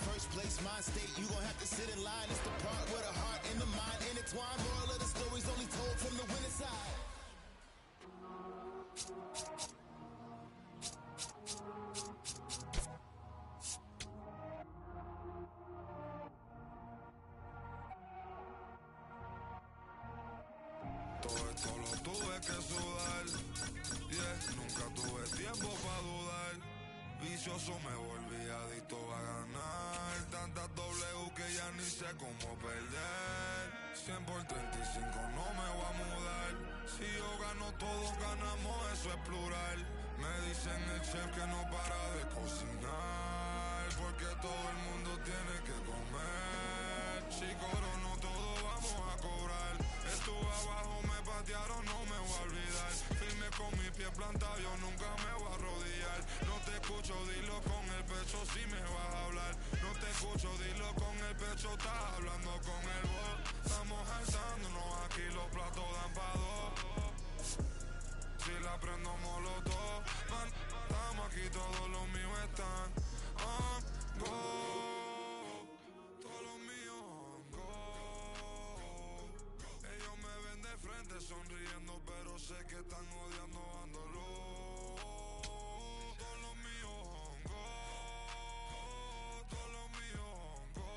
first place mind state. You gon' have to sit in line. It's the part where the heart and the mind intertwine. Moral of the story's only told from the winning side. Todo esto lo tuve que sudar, yeah, nunca tuve tiempo para dudar. Vicioso me volví adicto a ganar. Tantas W que ya ni sé cómo perder. 100 por 35 no me voy a mudar. Si yo gano, todos ganamos, eso es plural. Me dicen el chef que no para de cocinar, porque todo el mundo tiene que comer. Si cobro no todo vamos a cobrar. Estuve abajo, me patearon, no me voy a olvidar. Firme con mi pie plantado, yo nunca me voy a arrodillar. No te escucho, dilo con el pecho si me vas a hablar. No te escucho, dilo con el pecho, estás hablando con el voz. Estamos alzándonos aquí, los platos dan pa' dos. Si la prendo molotov, man, estamos aquí, todos los míos están on go. Todos los míos on go. Ellos me ven de frente sonriendo, pero sé que están odiando dándolo. Todos los míos on go. Todos los míos on go.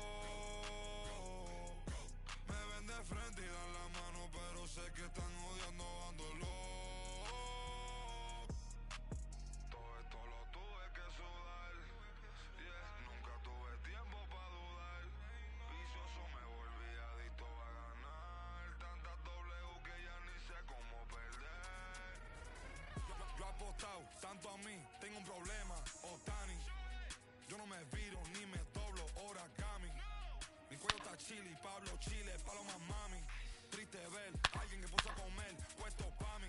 Me ven de frente y dan la mano, pero sé que están odiando dándolo. Todo esto lo tuve que sudar, yeah, nunca tuve tiempo para dudar. Vicioso me volví adicto a ganar. Tantas W que ya ni sé cómo perder. Yo apostado tanto a mí, tengo un problema, Otani. Yo no me viro ni me doblo, origami. Mi cuello está chili, Pablo Chile, paloma mami. Triste ver, alguien que puso a comer, puesto pa' mí.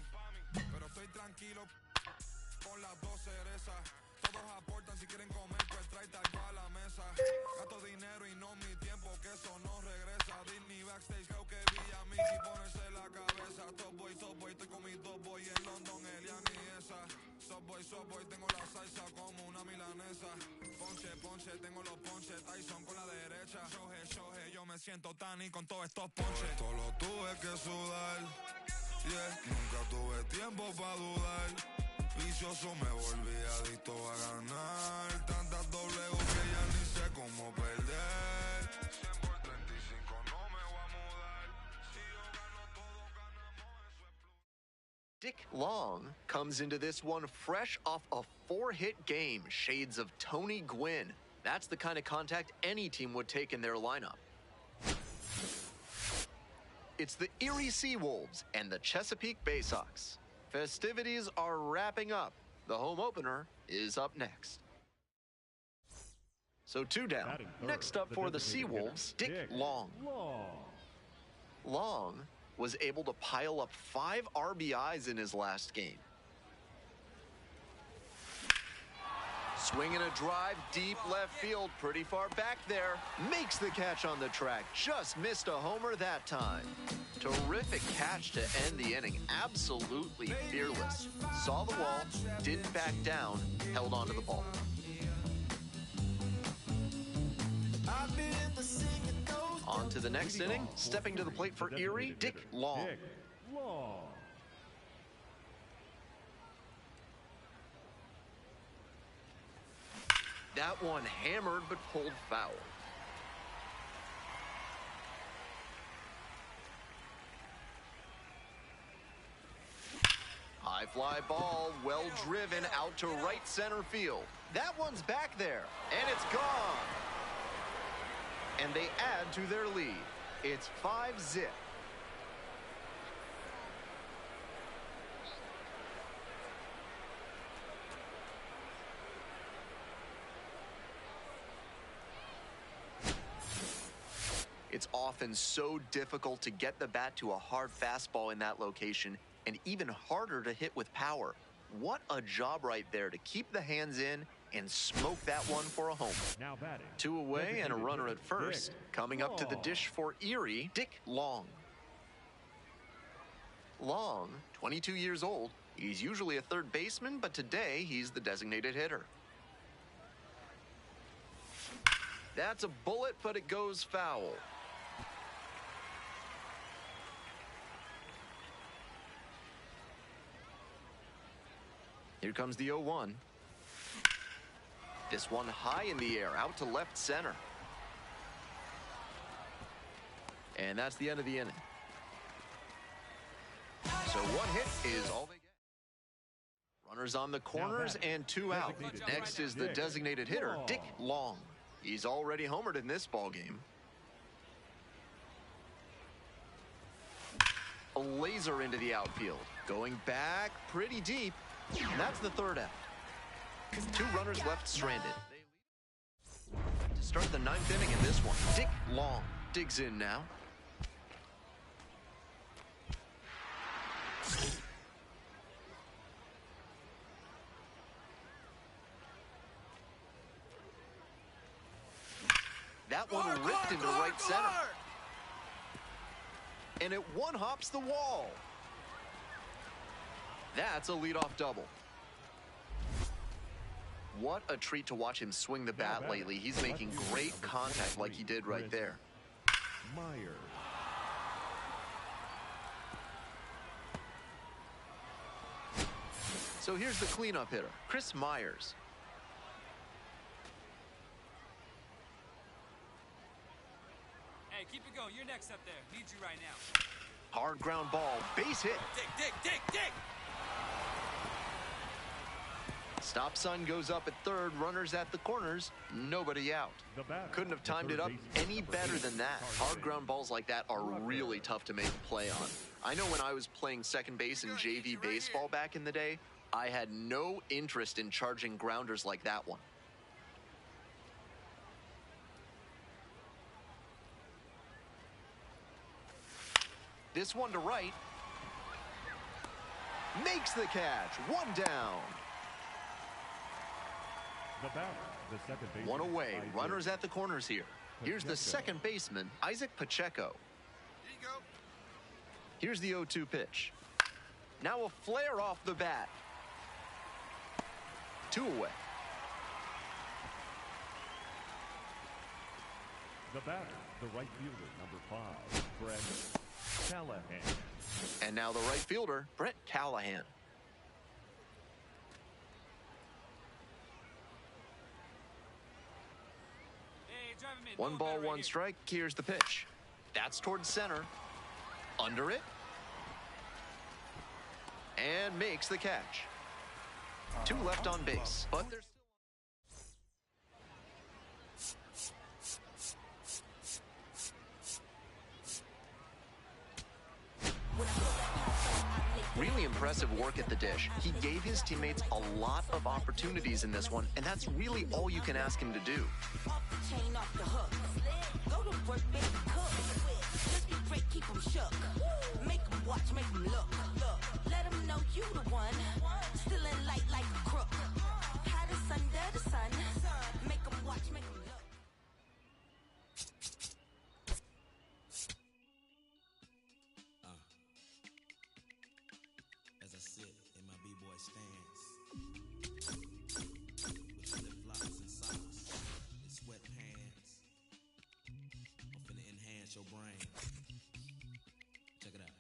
Pero estoy tranquilo con las dos cerezas. Todos aportan, si quieren comer, pues trae algo a la mesa. Gasto dinero y no mi tiempo, que eso no regresa. Disney backstage, creo que vi a Mickey ponerse la cabeza. Top boy, estoy con mis dos boy en London, Elian y esa. Subway, tengo la salsa como una milanesa. Ponche, tengo los ponches, Tyson con la derecha. Shoje, yo me siento Tani con todos estos ponches. Esto lo tuve que sudar, yeah, nunca tuve tiempo para dudar. Vicioso me volví adicto a ganar. Tantas W que ya ni sé cómo perder. 100 por 35 no me voy a mudar. Si yo gano, todos ganamos, eso es plural. Dick Long comes into this one fresh off a 4-hit game, shades of Tony Gwynn. That's the kind of contact any team would take in their lineup. It's the Erie Seawolves and the Chesapeake Bay Sox. Festivities are wrapping up. The home opener is up next. So 2 down. Next up for the Seawolves, Dick Long. Long was able to pile up 5 RBIs in his last game. Swinging a drive deep left field, pretty far back there. Makes the catch on the track, just missed a homer that time. Terrific catch to end the inning, absolutely fearless. Saw the wall, didn't back down, held onto the ball. On to the next inning, stepping to the plate for Erie, Dick Long. That one hammered but pulled foul. High fly ball, well driven out to right center field. That one's back there, and it's gone. And they add to their lead. It's 5-zip. It's often so difficult to get the bat to a hard fastball in that location, and even harder to hit with power. What a job right there to keep the hands in and smoke that one for a homer. Now batting. 2 away and a runner at first. Coming up to the dish for Erie, Dick Long. Long, 22 years old. He's usually a third baseman, but today he's the designated hitter. That's a bullet, but it goes foul. Here comes the 0-1. This one high in the air, out to left center. And that's the end of the inning. So one hit is all they get. Runners on the corners and 2 out. Next is the designated hitter, Dick Long. He's already homered in this ballgame. A laser into the outfield. Going back pretty deep. And that's the 3rd out. 2 runners left stranded. To start the 9th inning in this one, Dick Long digs in now. That one ripped into right center. And it one-hops the wall. That's a leadoff double. What a treat to watch him swing the bat lately. He's making great contact like he did right there. Myers. So here's the cleanup hitter, Chris Myers. Hey, keep it going. You're next up there. Need you right now. Hard ground ball, base hit. Dig. Stop sign goes up at 3rd, runners at the corners, nobody out. Couldn't have timed it up any better than that. Hard ground balls like that are really tough to make a play on. I know when I was playing second base in JV baseball back in the day, I had no interest in charging grounders like that one. This one to right. Makes the catch. 1 down. The second baseman, 1 away. Runners at the corners here. Here's the second baseman, Isaac Pacheco. Here's the 0-2 pitch. Now a flare off the bat. 2 away. The batter, the right fielder, number 5, Brett Callahan. And now the right fielder, Brett Callahan. Hey, drive him in. 1 ball, 1 strike. Here's the pitch. That's towards center. Under it. And makes the catch. 2 left on base. But there's really impressive work at the dish. He gave his teammates a lot of opportunities in this one, and that's really all you can ask him to do. Keep them shook. Make them watch, make them look. Let them know you the one. Still in light like a crook. Hottest under the sun. Make them watch, make them look. As I sit in my b-boy stance, with flip-flops and socks and sweatpants, I'm finna enhance your brain. Check it out.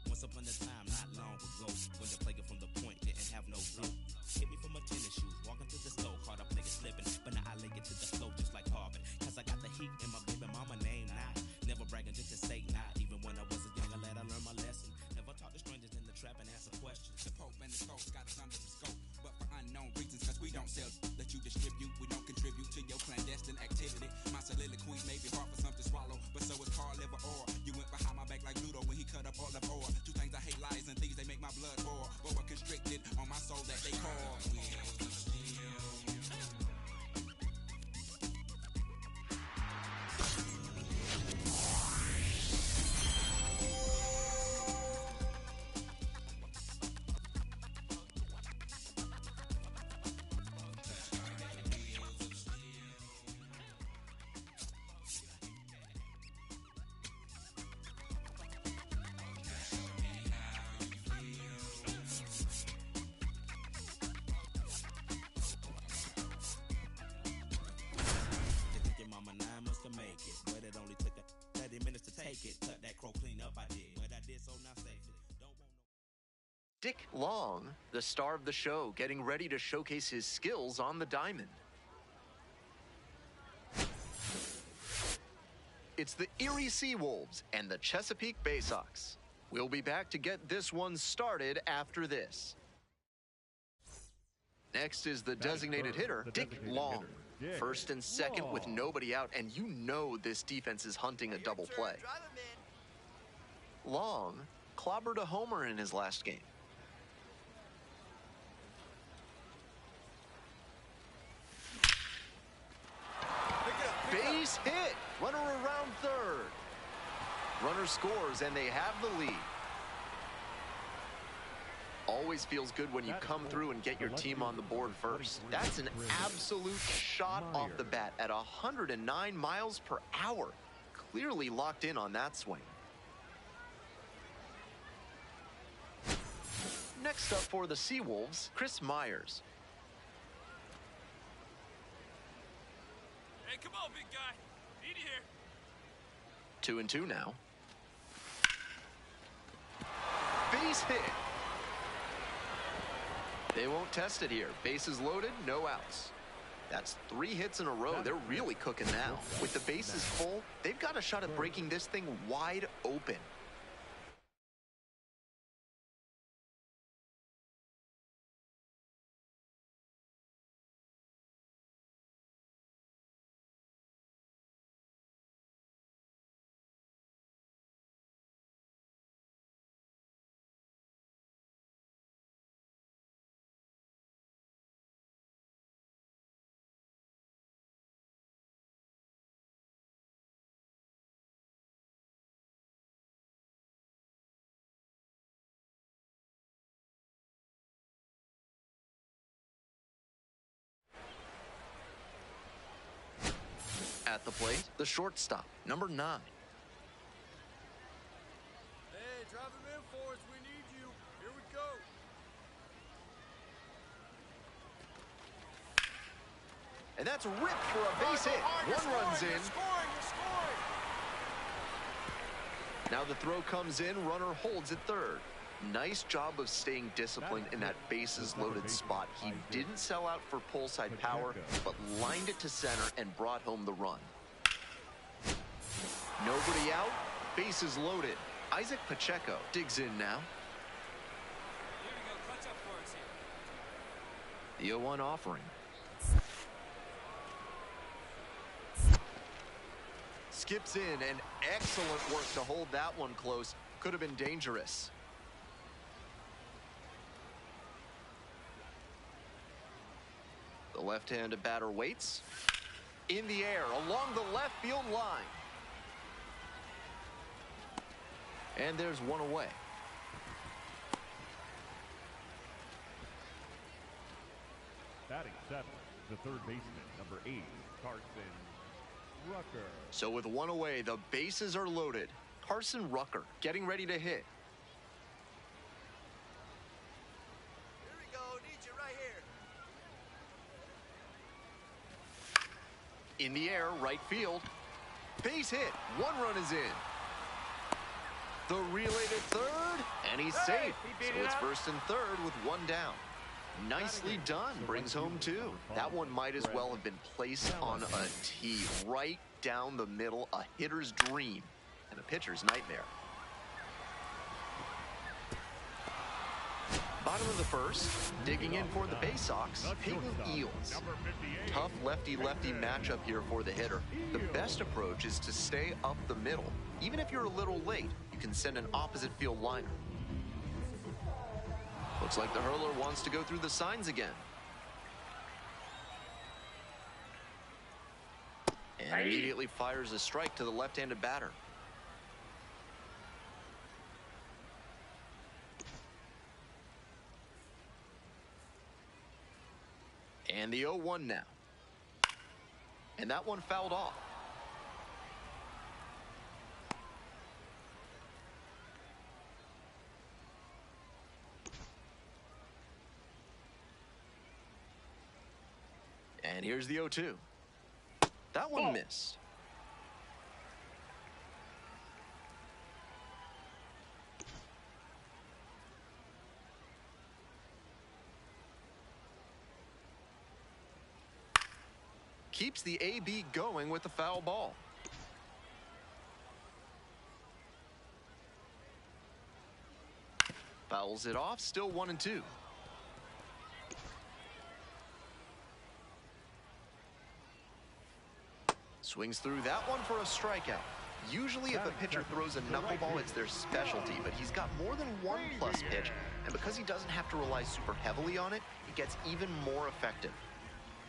Once upon a time, not long ago, when the player from the point didn't have no flow. Hit me from my tennis shoes, walking to the stove, caught up nigga slipping, but now I lay it to the flow just like Harvard. Cause I got the heat in my baby mama name now. Never bragging just to say not. Even when I was a younger lad, I learned my lesson. Never talk to strangers in the trap and answer questions. The Pope and the Scopes got us under the scope, but for unknown reasons, cause we don't sell that you distribute. We don't contribute to your clandestine activity. My soliloquy may be hard for some to swallow, but so is car liver or you went behind my back like Ludo when he cut up all of ore. 2 things I hate, lies and thieves, they make my blood boil. But we're constricted on my soul that they call wheels of steel. but it only took 30 minutes to take it. Cut that crow clean up, I did, but I did so now safely. Don't want no. Dick Long, the star of the show, getting ready to showcase his skills on the diamond. It's the Erie Seawolves and the Chesapeake Bay Sox. We'll be back to get this one started after this. Next is the designated hitter, Dick Long. First and second with nobody out, and you know this defense is hunting a double play. Long clobbered a homer in his last game. Base hit. Runner around third. Runner scores, and they have the lead. Always feels good when you come through and get your team on the board first. That's an absolute shot off the bat at 109 miles per hour. Clearly locked in on that swing. Next up for the Seawolves, Chris Myers. Hey, come on, big guy. Need you here. 2-2 now. Base hit. They won't test it here. Bases loaded, no outs. That's 3 hits in a row. They're really cooking now. With the bases full, they've got a shot at breaking this thing wide open. At the plate, the shortstop, number 9. Hey, drive him in for us. We need you. Here we go. And that's ripped for a base hit. 1 run's in. You're scoring. Now the throw comes in, runner holds at third. Nice job of staying disciplined in that bases loaded spot. He didn't sell out for pull side power, but lined it to center and brought home the run. Nobody out, bases loaded. Isaac Pacheco digs in now. Here we go. Clutch up for us here. The 0-1 offering. Skips in, and excellent work to hold that one close. Could have been dangerous. The left-handed batter waits. In the air, along the left field line. And there's one away. Batting 7, the third baseman, number 8, Carson Rucker. So with one away, the bases are loaded. Carson Rucker getting ready to hit. Here we go. Need you right here. In the air, right field. Base hit. 1 run is in. The relay to third, and he's safe. So it's first and third with 1 down. Nicely done. Brings home 2. That one might as well have been placed on a tee. Right down the middle, a hitter's dream and a pitcher's nightmare. Bottom of the first, digging in for the Bay Sox, Peyton Eels. Tough lefty-lefty matchup here for the hitter. The best approach is to stay up the middle. Even if you're a little late, you can send an opposite field liner. Looks like the hurler wants to go through the signs again. And immediately fires a strike to the left-handed batter. And the 0-1 now. And that one fouled off. And here's the 0-2. That one missed. keeps the AB going with the foul ball. Fouls it off, still 1-2. Swings through that one for a strikeout. Usually if a pitcher throws a knuckleball, it's their specialty, but he's got more than one plus pitch, and because he doesn't have to rely super heavily on it, it gets even more effective.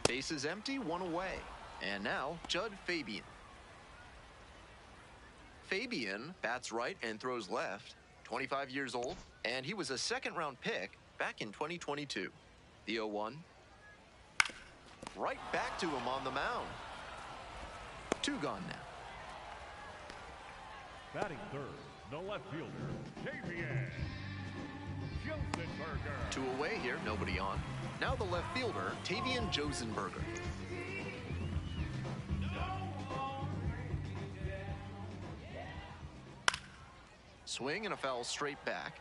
Bases empty, one away. And now, Judd Fabian. Fabian bats right and throws left, 25 years old, and he was a second-round pick back in 2022. The 0-1. Right back to him on the mound. 2 gone now. Batting third, the left fielder, Tavian Josenberger. 2 away here, nobody on. Now the left fielder, Tavian Josenberger. Swing and a foul straight back.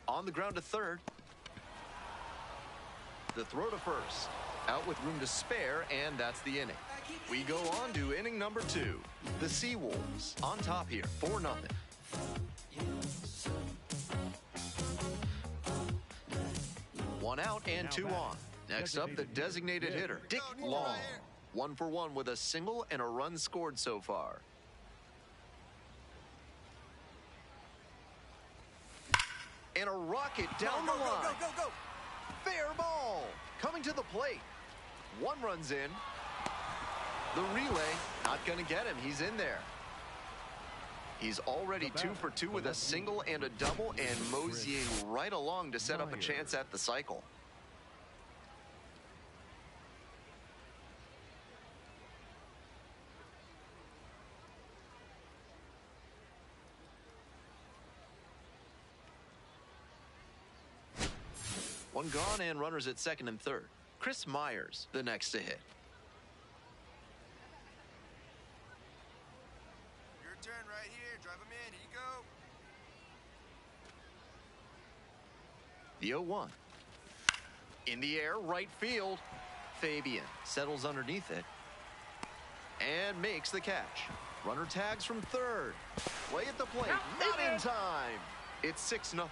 On the ground to third. The throw to first. Out with room to spare, and that's the inning. We go on to inning number 2. The Seawolves on top here, 4-0. One out and 2 on. Next up, the designated hitter, Dick Long. 1 for 1 with a single and a run scored so far. And a rocket down the line. Go. Fair ball. Coming to the plate. 1 runs in. The relay, not going to get him. He's in there. He's already 2 for 2 with a single and a double, and moseying right along to set up a chance at the cycle. One gone and runners at second and third. Chris Myers, the next to hit. Your turn right here. Drive him in. Here you go. The 0-1. In the air, right field. Fabian settles underneath it and makes the catch. Runner tags from third. Play at the plate. Not in time. It's 6-0.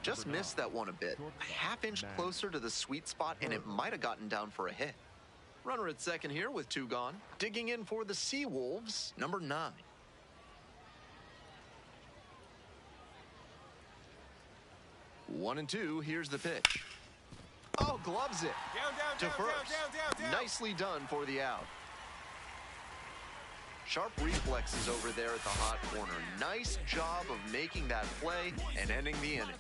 Just missed that one a bit. A half-inch closer to the sweet spot, and it might have gotten down for a hit. Runner at second here with 2 gone. Digging in for the Seawolves, number 9. One and 2, here's the pitch. Oh, gloves it. To first. Nicely done for the out. Sharp reflexes over there at the hot corner. Nice job of making that play and ending the inning.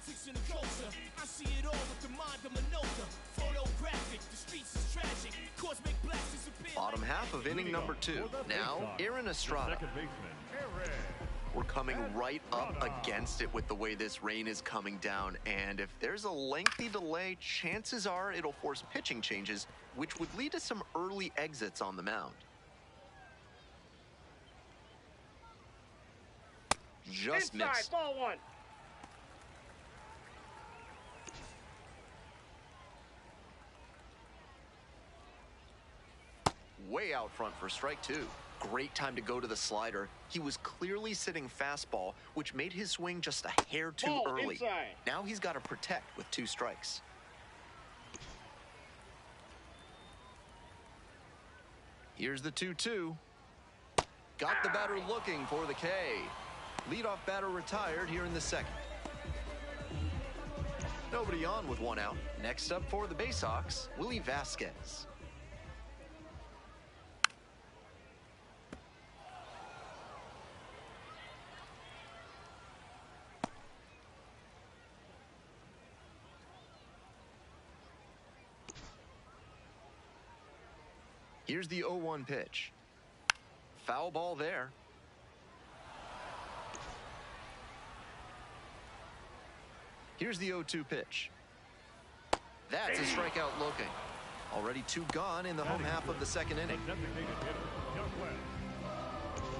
Bottom half of inning number 2. Now, Aaron Estrada. We're coming right up against it with the way this rain is coming down, and if there's a lengthy delay, chances are it'll force pitching changes, which would lead to some early exits on the mound. Just missed. Ball 1. Way out front for strike 2. Great time to go to the slider. He was clearly sitting fastball, which made his swing just a hair too early. Inside. Now he's got to protect with 2 strikes. Here's the 2-2. Got the batter looking for the K. Leadoff batter retired here in the second. Nobody on with 1 out. Next up for the Bay Sox, Willie Vasquez. Here's the 0-1 pitch. Foul ball there. Here's the 0-2 pitch. That's a strikeout looking. Already 2 gone in the home half of the second inning.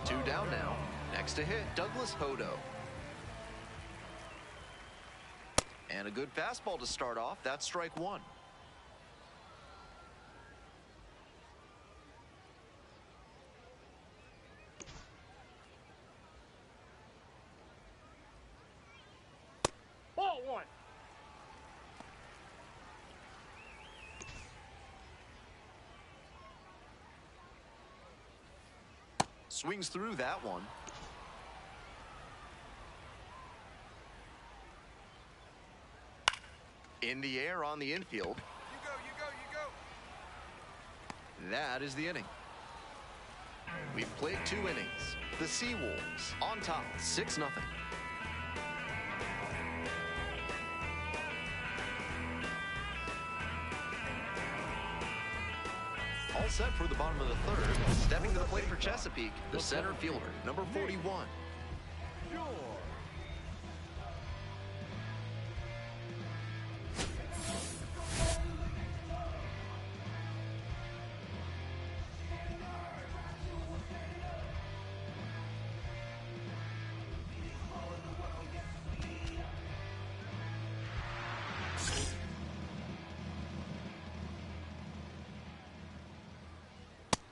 2 down now. Next to hit, Douglas Hodo. And a good fastball to start off. That's strike one. Ball one. Swings through that one. In the air on the infield. You go, you go, you go. That is the inning. We've played 2 innings. The Seawolves on top, 6-0. All set for the bottom of the third. Stepping to the plate for Chesapeake, the center fielder, number 41.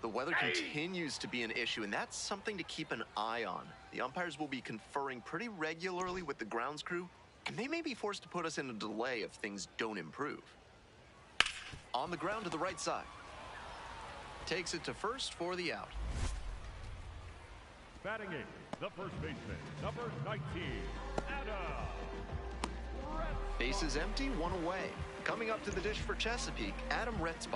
The weather continues to be an issue, and that's something to keep an eye on. The umpires will be conferring pretty regularly with the grounds crew, and they may be forced to put us in a delay if things don't improve. On the ground to the right side. Takes it to first for the out. Batting eighth, the first baseman, number 19, Adam Rtts. Bases empty, 1 away. Coming up to the dish for Chesapeake, Adam Rtts.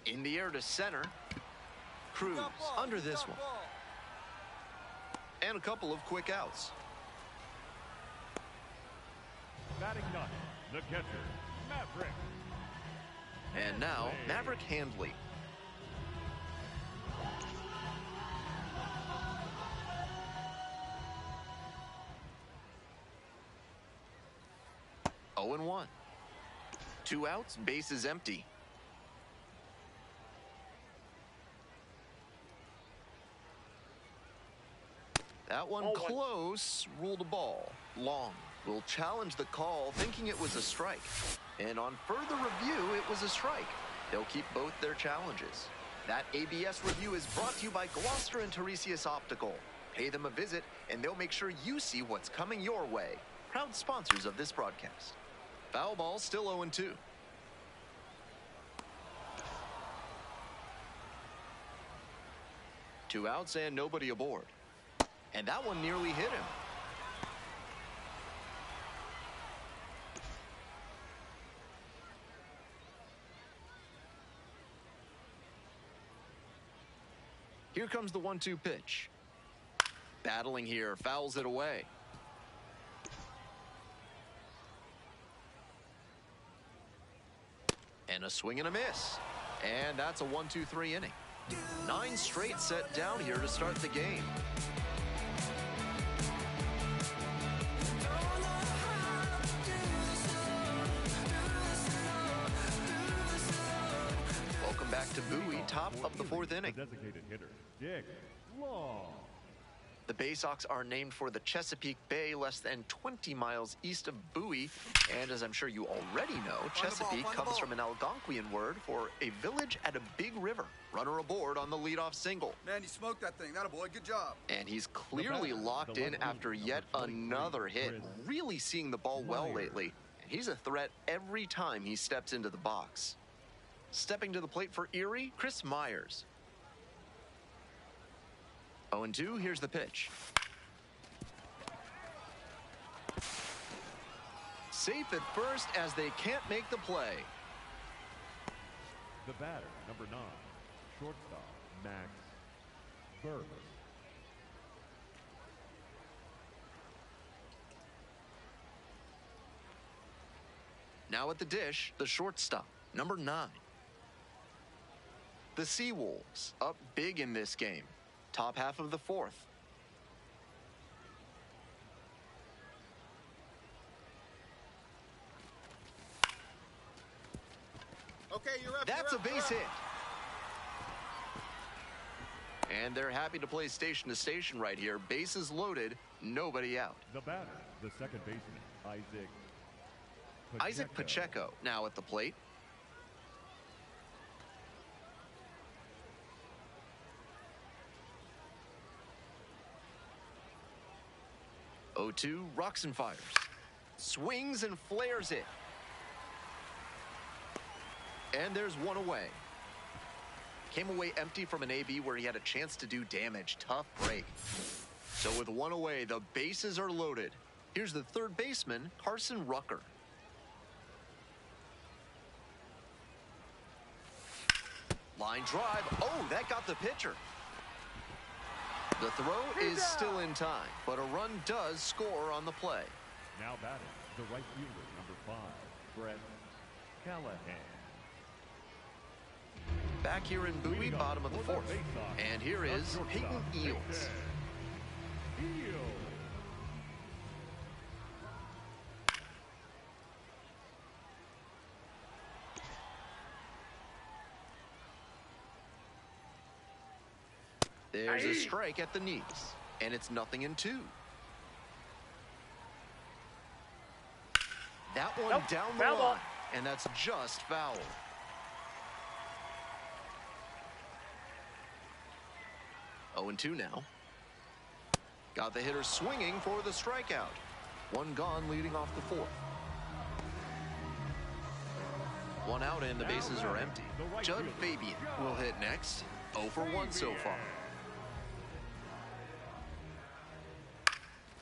In the air to center. Cruz under this one. And a couple of quick outs. Batting ninth, the catcher, Maverick. And now, Maverick Handley. Oh and 1. 2 outs, bases empty. That one close, ruled a ball. Long will challenge the call, thinking it was a strike. And on further review, it was a strike. They'll keep both their challenges. That ABS review is brought to you by Gloucester and Tiresias Optical. Pay them a visit, and they'll make sure you see what's coming your way. Proud sponsors of this broadcast. Foul ball, still 0-2. Two outs and nobody aboard. And that one nearly hit him. Here comes the 1-2 pitch. Battling here, fouls it away. And a swing and a miss. And that's a 1-2-3 inning. 9 straight set down here to start the game. Welcome back to Bowie, top of the 4th inning. Designated hitter, Dick Long. The Bay Sox are named for the Chesapeake Bay, less than 20 miles east of Bowie. And as I'm sure you already know, Chesapeake comes from an Algonquian word for a village at a big river. Runner aboard on the leadoff single. Man, you smoked that thing. That boy, good job. And he's clearly locked in after yet another hit. Really seeing the ball well lately. And he's a threat every time he steps into the box. Stepping to the plate for Erie, Chris Myers. 0-2, here's the pitch. Safe at first as they can't make the play. The batter, number 9, shortstop, Max Burks. Now at the dish, the shortstop, number 9. The Seawolves up big in this game. Top half of the 4th. Okay, you're up. That's a base hit. And they're happy to play station to station right here. Bases loaded, nobody out. The batter, the second baseman, Isaac Pacheco now at the plate. Oh-2, rocks and fires. Swings and flares it. And there's one away. Came away empty from an AB where he had a chance to do damage. Tough break. So with one away, the bases are loaded. Here's the third baseman, Carson Rucker. Line drive. Oh, that got the pitcher. The throw is still in time, but a run does score on the play. Now batting, the right fielder, number 5, Brett Callahan. Back here in Bowie, bottom of the fourth. And here is Peyton Eels. There's a strike at the knees, and it's 0-2. That one down the line, and that's just foul. Oh, 0-2 now. Got the hitter swinging for the strikeout. One gone leading off the fourth. One out and the bases are empty. Judd Fabian will hit next. 0 for 1 so far.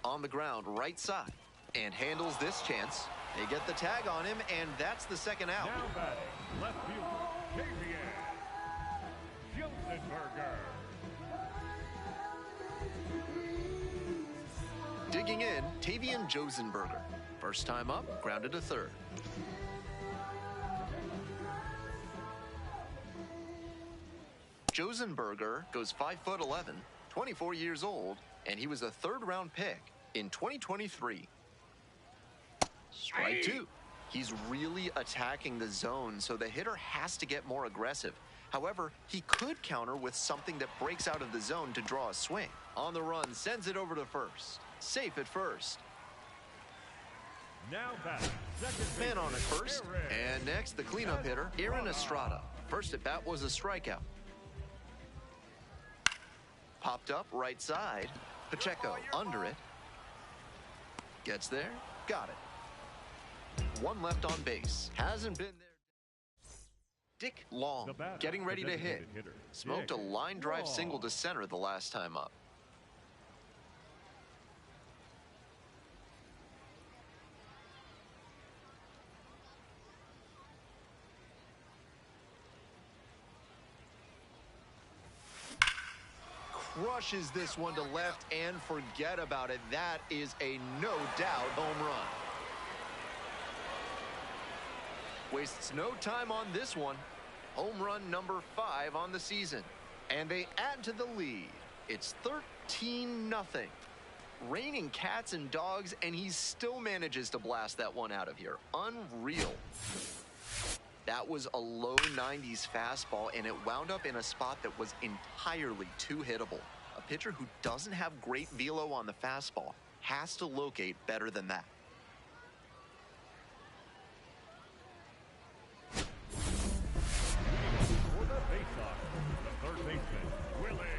On the ground, right side, and handles this chance. They get the tag on him, and that's the second out. Now batting, left fielder, Tavian Josenberger. Digging in, Tavian Josenberger. First time up, grounded to third. Josenberger goes 5'11", 24 years old, and he was a third-round pick in 2023. Strike 2. He's really attacking the zone, so the hitter has to get more aggressive. However, he could counter with something that breaks out of the zone to draw a swing. On the run, sends it over to first. Safe at first. Now batting, second Man on at first. And next, the cleanup hitter, Aaron Estrada. First at bat was a strikeout. Popped up right side. Pacheco under it. Gets there. Got it. One left on base. Hasn't been there. Dick Long getting ready to hit. Smoked a line drive single to center the last time up. Crushes this one to left and forget about it. That is a no-doubt home run. Wastes no time on this one. Home run number 5 on the season. And they add to the lead. It's 13-0. Raining cats and dogs, and he still manages to blast that one out of here. Unreal. That was a low 90s fastball, and it wound up in a spot that was entirely too hittable. A pitcher who doesn't have great velo on the fastball has to locate better than that. For the faceoff, the third baseman, Willie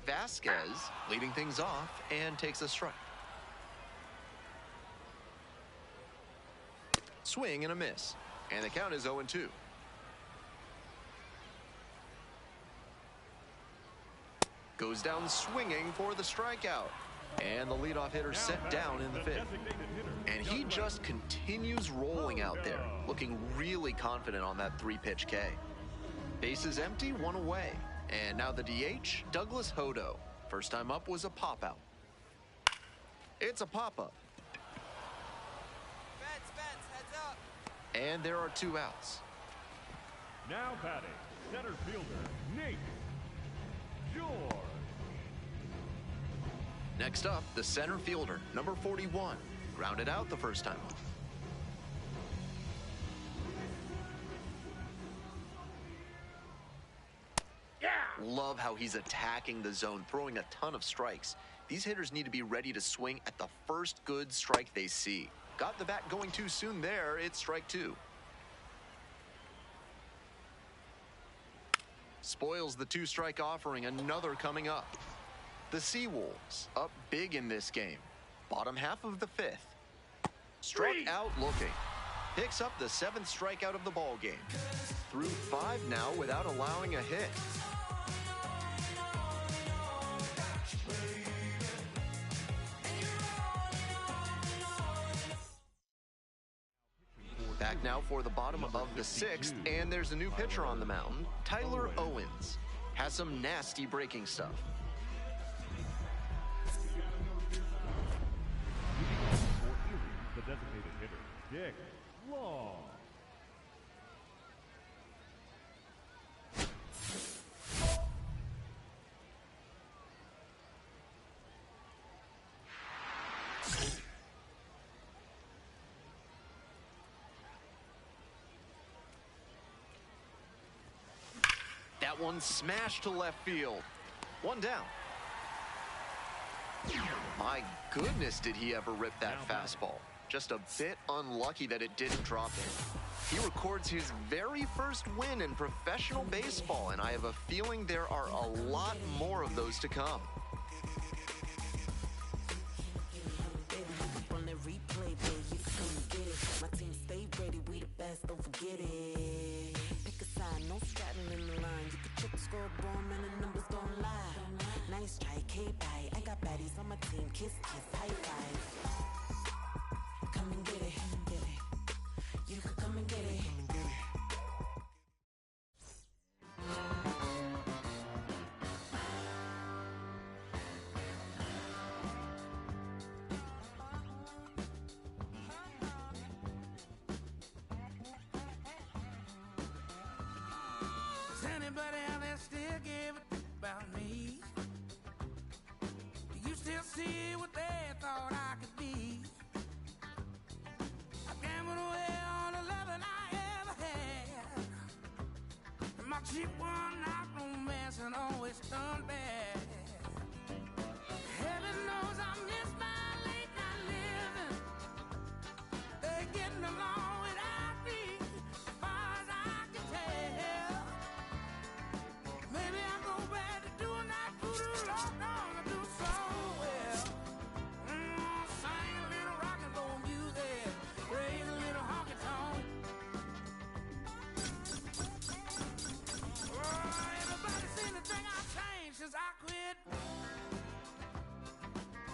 Vasquez leading things off and takes a strike. Swing and a miss. And the count is 0-2. Goes down swinging for the strikeout. And the leadoff hitter set down in the fifth. And he just continues rolling out there, looking really confident on that 3-pitch K. Bases empty, one away. And now the DH, Douglas Hodo. First time up was a pop-out. It's a pop-up. Heads up. And there are 2 outs. Now batting, center fielder, Nate George. Next up, the center fielder, number 41. Grounded out the first time up. Love how he's attacking the zone, throwing a ton of strikes. These hitters need to be ready to swing at the first good strike they see. Got the bat going too soon there. It's strike two. Spoils the two-strike offering. Another coming up. The Seawolves up big in this game. Bottom half of the fifth. Struck out looking. Picks up the 7th strikeout of the ball game. Through 5 now without allowing a hit. Back now for the bottom of the 6th, and there's a new pitcher on the mound. Tyler Owens has some nasty breaking stuff. The designated hitter, Dick Long. That one smashed to left field. One down. My goodness, did he ever rip that fastball. Just a bit unlucky that it didn't drop in. He records his very first win in professional baseball, and I have a feeling there are a lot more of those to come. On the replay, baby, you can come and get it. My team stay ready, we the best, don't forget it. Pick a side, no straddling the line. You can check the scoreboard, man, the numbers don't lie. Nice try, K-bye. I got baddies on my team, kiss, kiss, high five. Come and get it, you can come and get it. Does anybody out there still give a f*** about me? Do you still see what they thought I could be? I gambled away all the loving I ever had. And my cheap one-night romance and always done bad. Heaven knows I miss my late night living. They're getting along without me, as far as I can tell. Maybe I'll go back to doing that voodoo low dog I do so well. Sing a little rock and roll music, raise a little honky tonk. Oh, everybody seen the thing I've changed since I quit.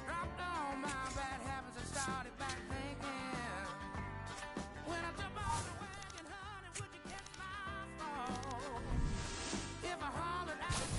Dropped all my bad habits and started back thinking. When I jump on the wagon, honey, would you catch my fall? If I hollered out,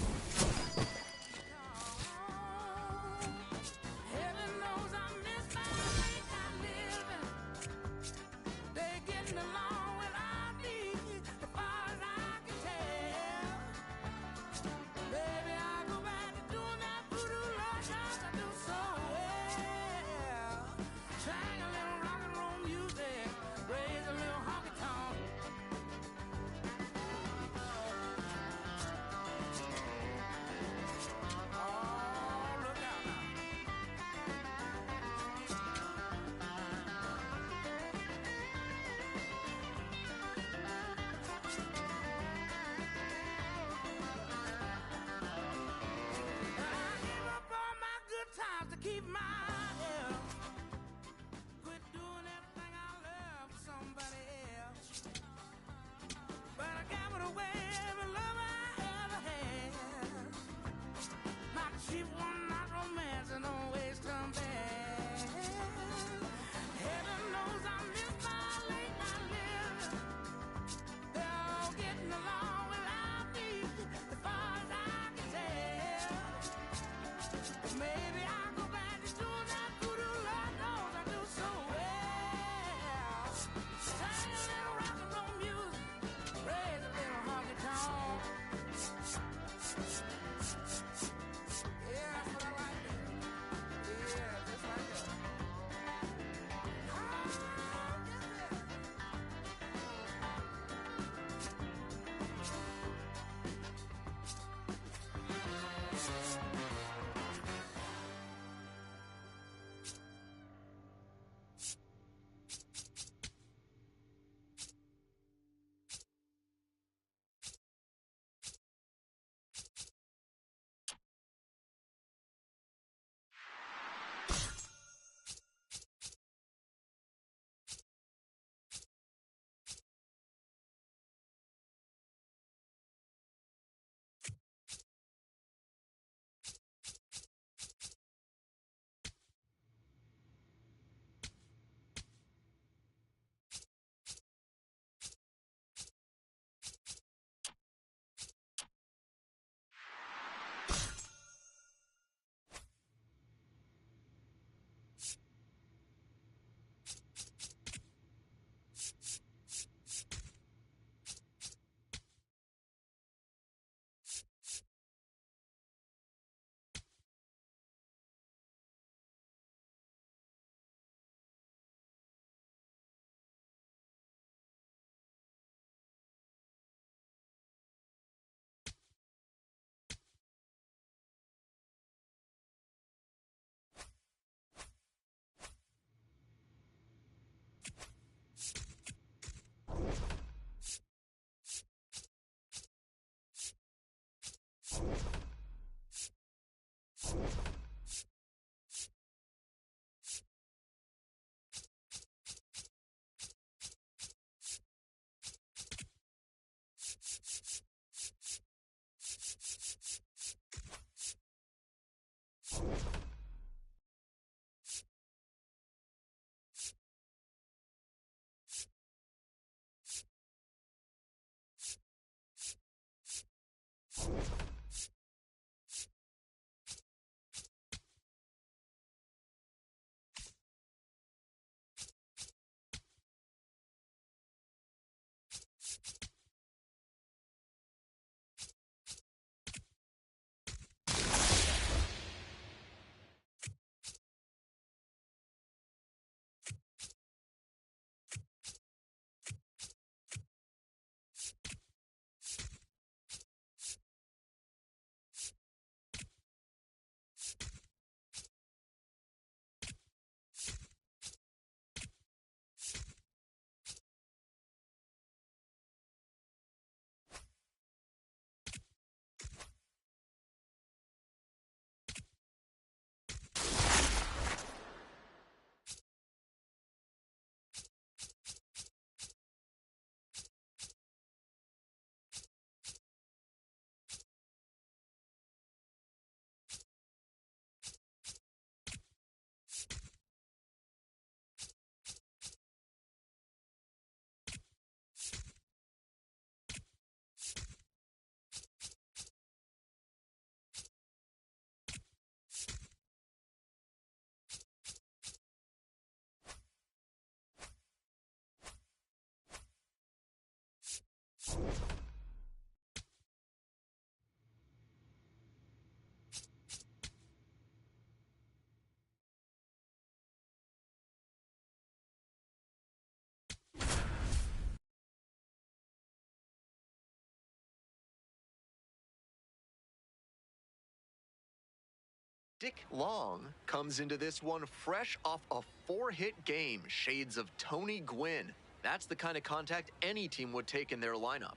Dick Long comes into this one fresh off a 4-hit game, shades of Tony Gwynn. That's the kind of contact any team would take in their lineup.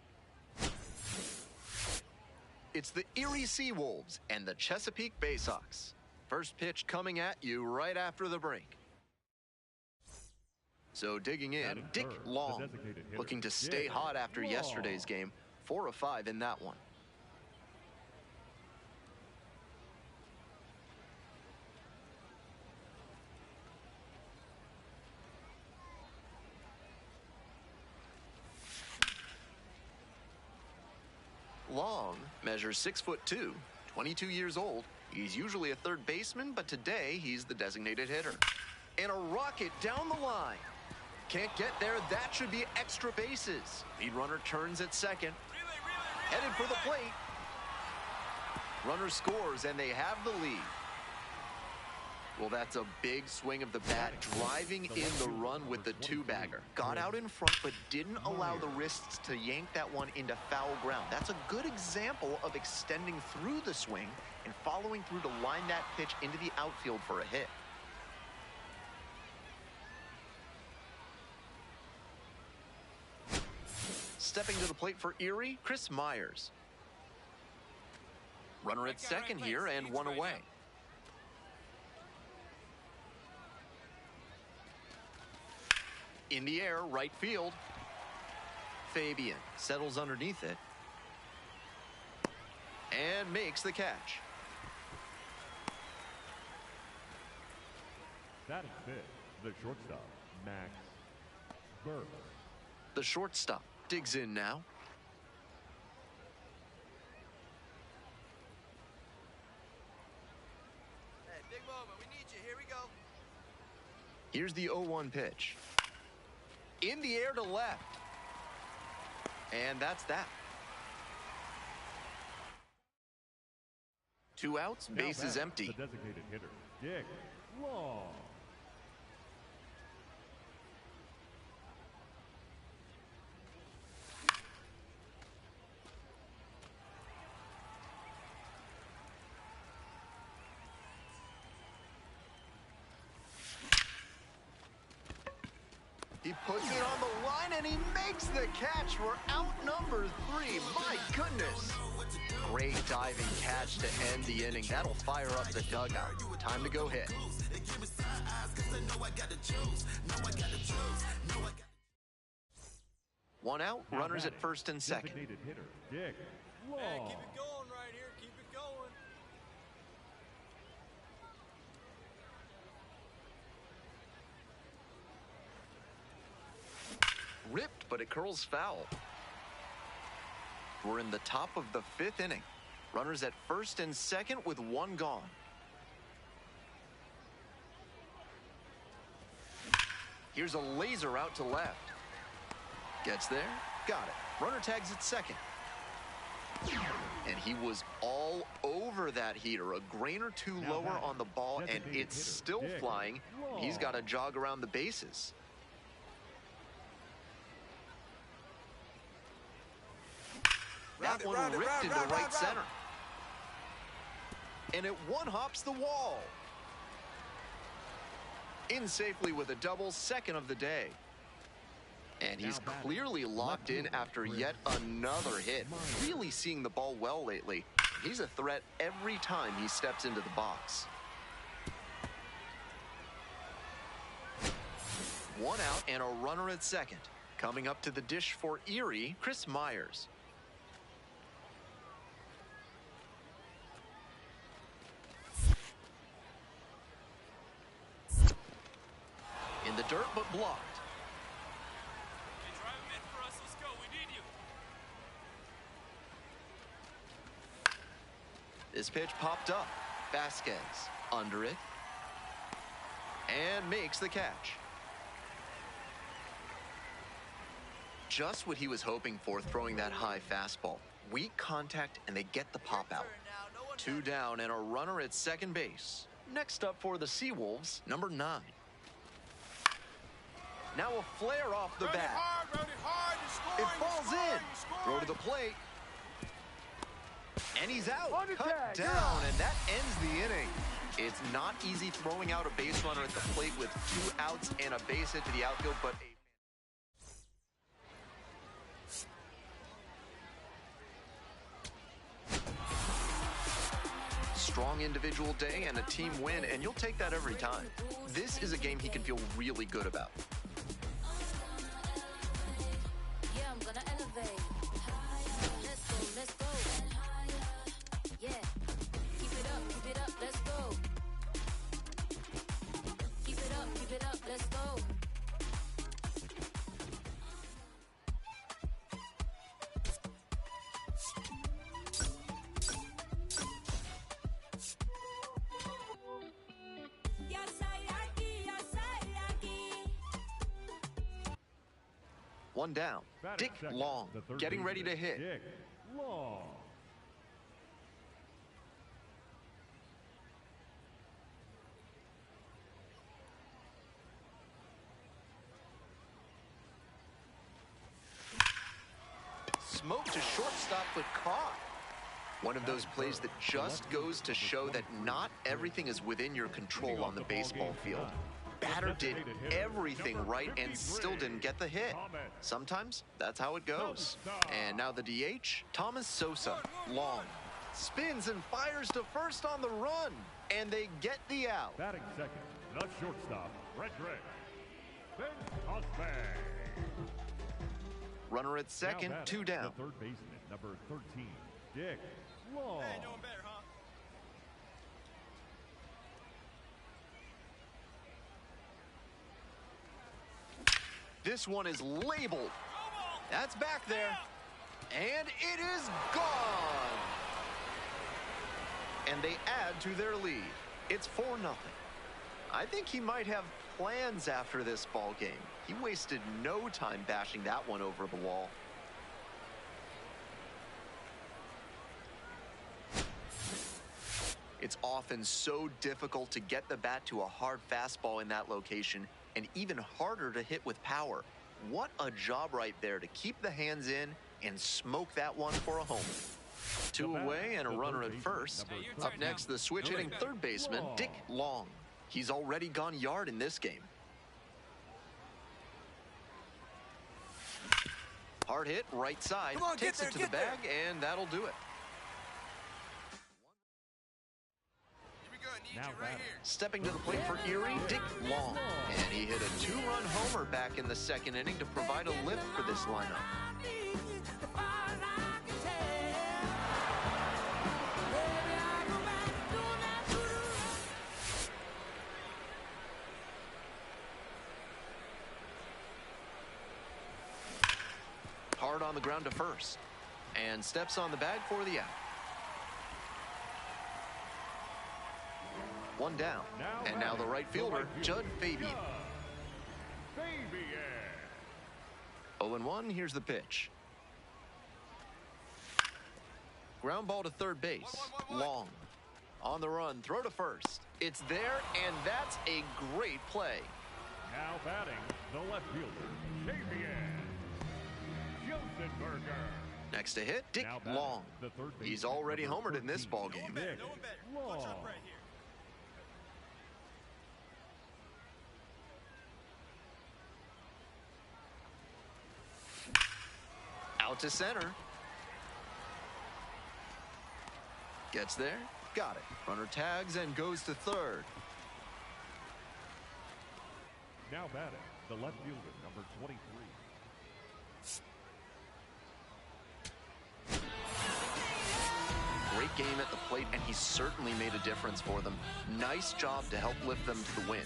It's the Erie Seawolves and the Chesapeake Bay Sox. First pitch coming at you right after the break. So digging in, Dick Long, looking to stay hot after yesterday's game. 4 of 5 in that one. Long measures 6'2", 22 years old. He's usually a third baseman, but today he's the designated hitter. And a rocket down the line. Can't get there, that should be extra bases. Lead runner turns at second. Headed for the plate. Runner scores and they have the lead. Well, that's a big swing of the bat, driving in the run with the 2-bagger. Got out in front, but didn't allow the wrists to yank that one into foul ground. That's a good example of extending through the swing and following through to line that pitch into the outfield for a hit. Stepping to the plate for Erie, Chris Myers. Runner at second here and one away. In the air, right field. Fabian settles underneath it and makes the catch. That is fit. The shortstop, Max Burke. The shortstop digs in now. Hey, big moment. We need you. Here we go. Here's the 0-1 pitch. In the air to left. And that's that. 2 outs, bases empty. The designated hitter, Dick Long. He puts it on the line and he makes the catch. We're out number 3. My goodness. Great diving catch to end the inning. That'll fire up the dugout. Time to go hit. 1 out, runners at first and second. Designated hitter, Dick Long. Hey, keep it going right here. Keep it going. Ripped, but it curls foul. We're in the top of the 5th inning. Runners at first and second with 1 gone. Here's a laser out to left. Gets there, got it. Runner tags at second. And he was all over that heater. A grain or 2 lower on the ball, and it's still flying. He's got to jog around the bases. That one ripped into right center. And it one-hops the wall. In safely with a double, second of the day. And he's clearly locked in after yet another hit. Really seeing the ball well lately. He's a threat every time he steps into the box. 1 out and a runner at second. Coming up to the dish for Erie, Chris Myers. In the dirt, but blocked. Hey, drive him in for us. Let's go. We need you. This pitch popped up. Vasquez under it. And makes the catch. Just what he was hoping for, throwing that high fastball. Weak contact, and they get the pop out. 2 down and a runner at second base. Next up for the Seawolves, number 9. Now a flare off the bat. It falls in. Throw to the plate. And he's out. Cut down, and that ends the inning. It's not easy throwing out a base runner at the plate with 2 outs and a base hit to the outfield, but strong individual day and a team win, and you'll take that every time. This is a game he can feel really good about. Yeah, I'm gonna elevate. Let's go. Yeah. Keep it up, let's go. Keep it up, let's go. One down. Dick Long getting ready to hit. Dick Long. Smoke to shortstop, but caught. One of those plays that just goes to show that not everything is within your control on the baseball field. Batter did everything right and still didn't get the hit. Sometimes that's how it goes. And now the DH, Thomas Sosa. Long spins and fires to first on the run, and they get the out. Batting second, the shortstop, Red Ben Cosby. Runner at second, 2 down. The third baseman, number 13, Dick Long. Hey, doing better, huh? This one is labeled. That's back there. And it is gone. And they add to their lead. It's 4-0. I think he might have plans after this ball game. He wasted no time bashing that one over the wall. It's often so difficult to get the bat to a hard fastball in that location, and even harder to hit with power. What a job right there to keep the hands in and smoke that one for a home. 2 away and a runner at first. Up next, the switch-hitting third baseman, Dick Long. He's already gone yard in this game. Hard hit, right side, Come on, takes it to the bag, and that'll do it. Here we go. I need Now you right here. Stepping to the plate for Erie, Dick Long. And he hit a 2-run homer back in the second inning to provide a lift for this lineup. Hard on the ground to first. And steps on the bag for the out. 1 down. And now the right fielder, Judd Fabian. 0-1, here's the pitch. Ground ball to third base. Long. On the run, throw to first. It's there, and that's a great play. Now batting, the left fielder, Fabian. Next to hit, Dick Now batting, Long. the third baseman, He's already number homered in this 13, ball game. Dick No one better. Long. Watch out right here. Out to center. Gets there. Got it. Runner tags and goes to third. Now batting, the left fielder, number 23. Great game at the plate, and he certainly made a difference for them. Nice job to help lift them to the win.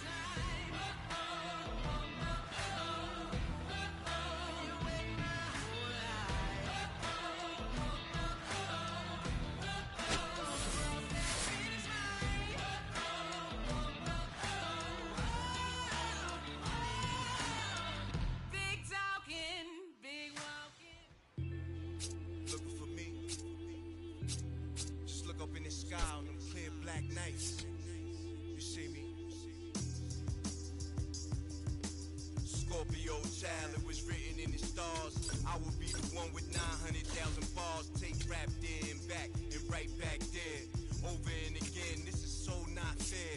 Big talking, big walking. Looking for me. Just look up in the sky on them clear black nights. You see me? Scorpio child, it was written in the stars. I will be the one with 900,000 bars. Take rap there and back and right back there. Over and again, this is so not fair.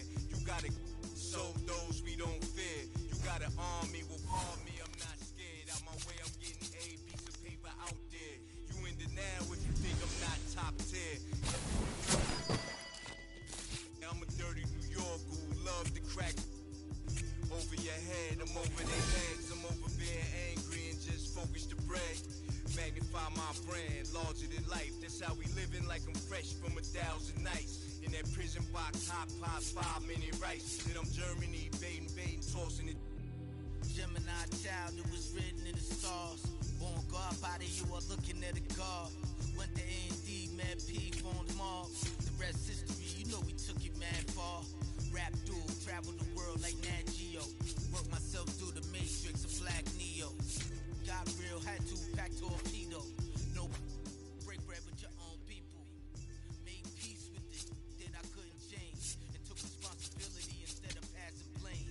living like I'm fresh from 1,000 nights. In that prison box, hot pot, 5-minute rice. Then I'm Germany, baiting, tossing it. Gemini child, it was written in the stars. Born God body, you are looking at a God. Went to A&D, mad P, on Mars. The rest history, you know we took it mad far. Rap duel, travel the world like Nat Geo. Work myself through the matrix of Black Neo. Got real, had to pack torpedo. No break bread with your own people. Made peace with it that I couldn't change. And took responsibility instead of passing blame.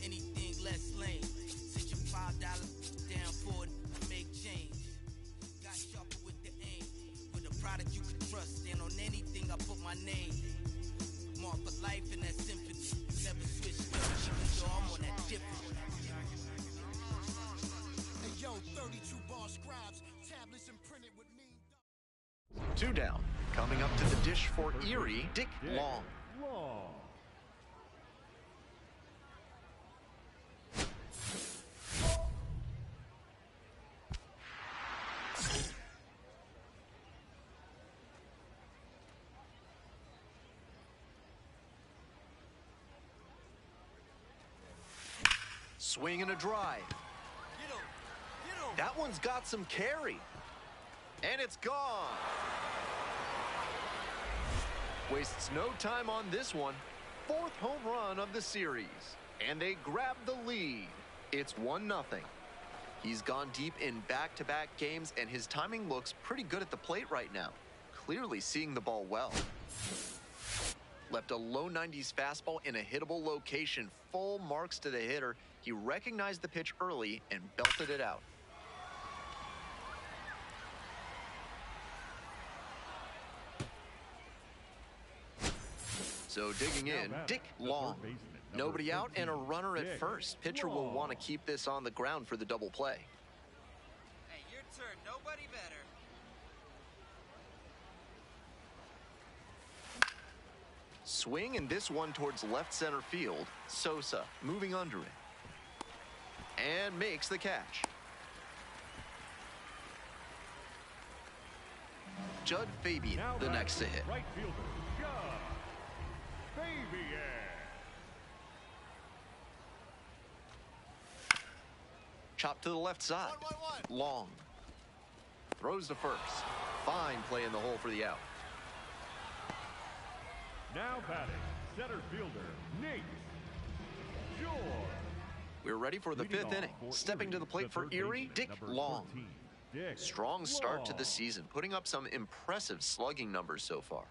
Anything less lame. Sit your $5 down for it, make change. Got sharper with the aim. With a product you can trust, and on anything I put my name. Mark for life in that symphony. Never switched up, even though I'm on that different. Hey yo, 32 bar scribes, tablets imprinted with me. 2 down. Coming up to the dish for Erie, Dick Long. Swing and a drive. That one's got some carry. And it's gone. Wastes no time on this one. 4th home run of the series. And they grab the lead. It's 1-0. He's gone deep in back-to-back games, and his timing looks pretty good at the plate right now. Clearly seeing the ball well. Left a low 90s fastball in a hittable location. Full marks to the hitter. He recognized the pitch early and belted it out. So digging in, Dick Long. Nobody out and a runner at first. Pitcher will want to keep this on the ground for the double play. Hey, your turn. Nobody better. Swing and this one towards left center field. Sosa moving under it. And makes the catch. Judd Fabian, the next to hit. Right fielder, Judd Fabian. Chop to the left side. Long. Throws to first. Fine play in the hole for the out. Now batting, center fielder, Nate George. We're ready for the 5th inning. Stepping to the plate for Erie, Dick Long. Strong start to the season, putting up some impressive slugging numbers so far.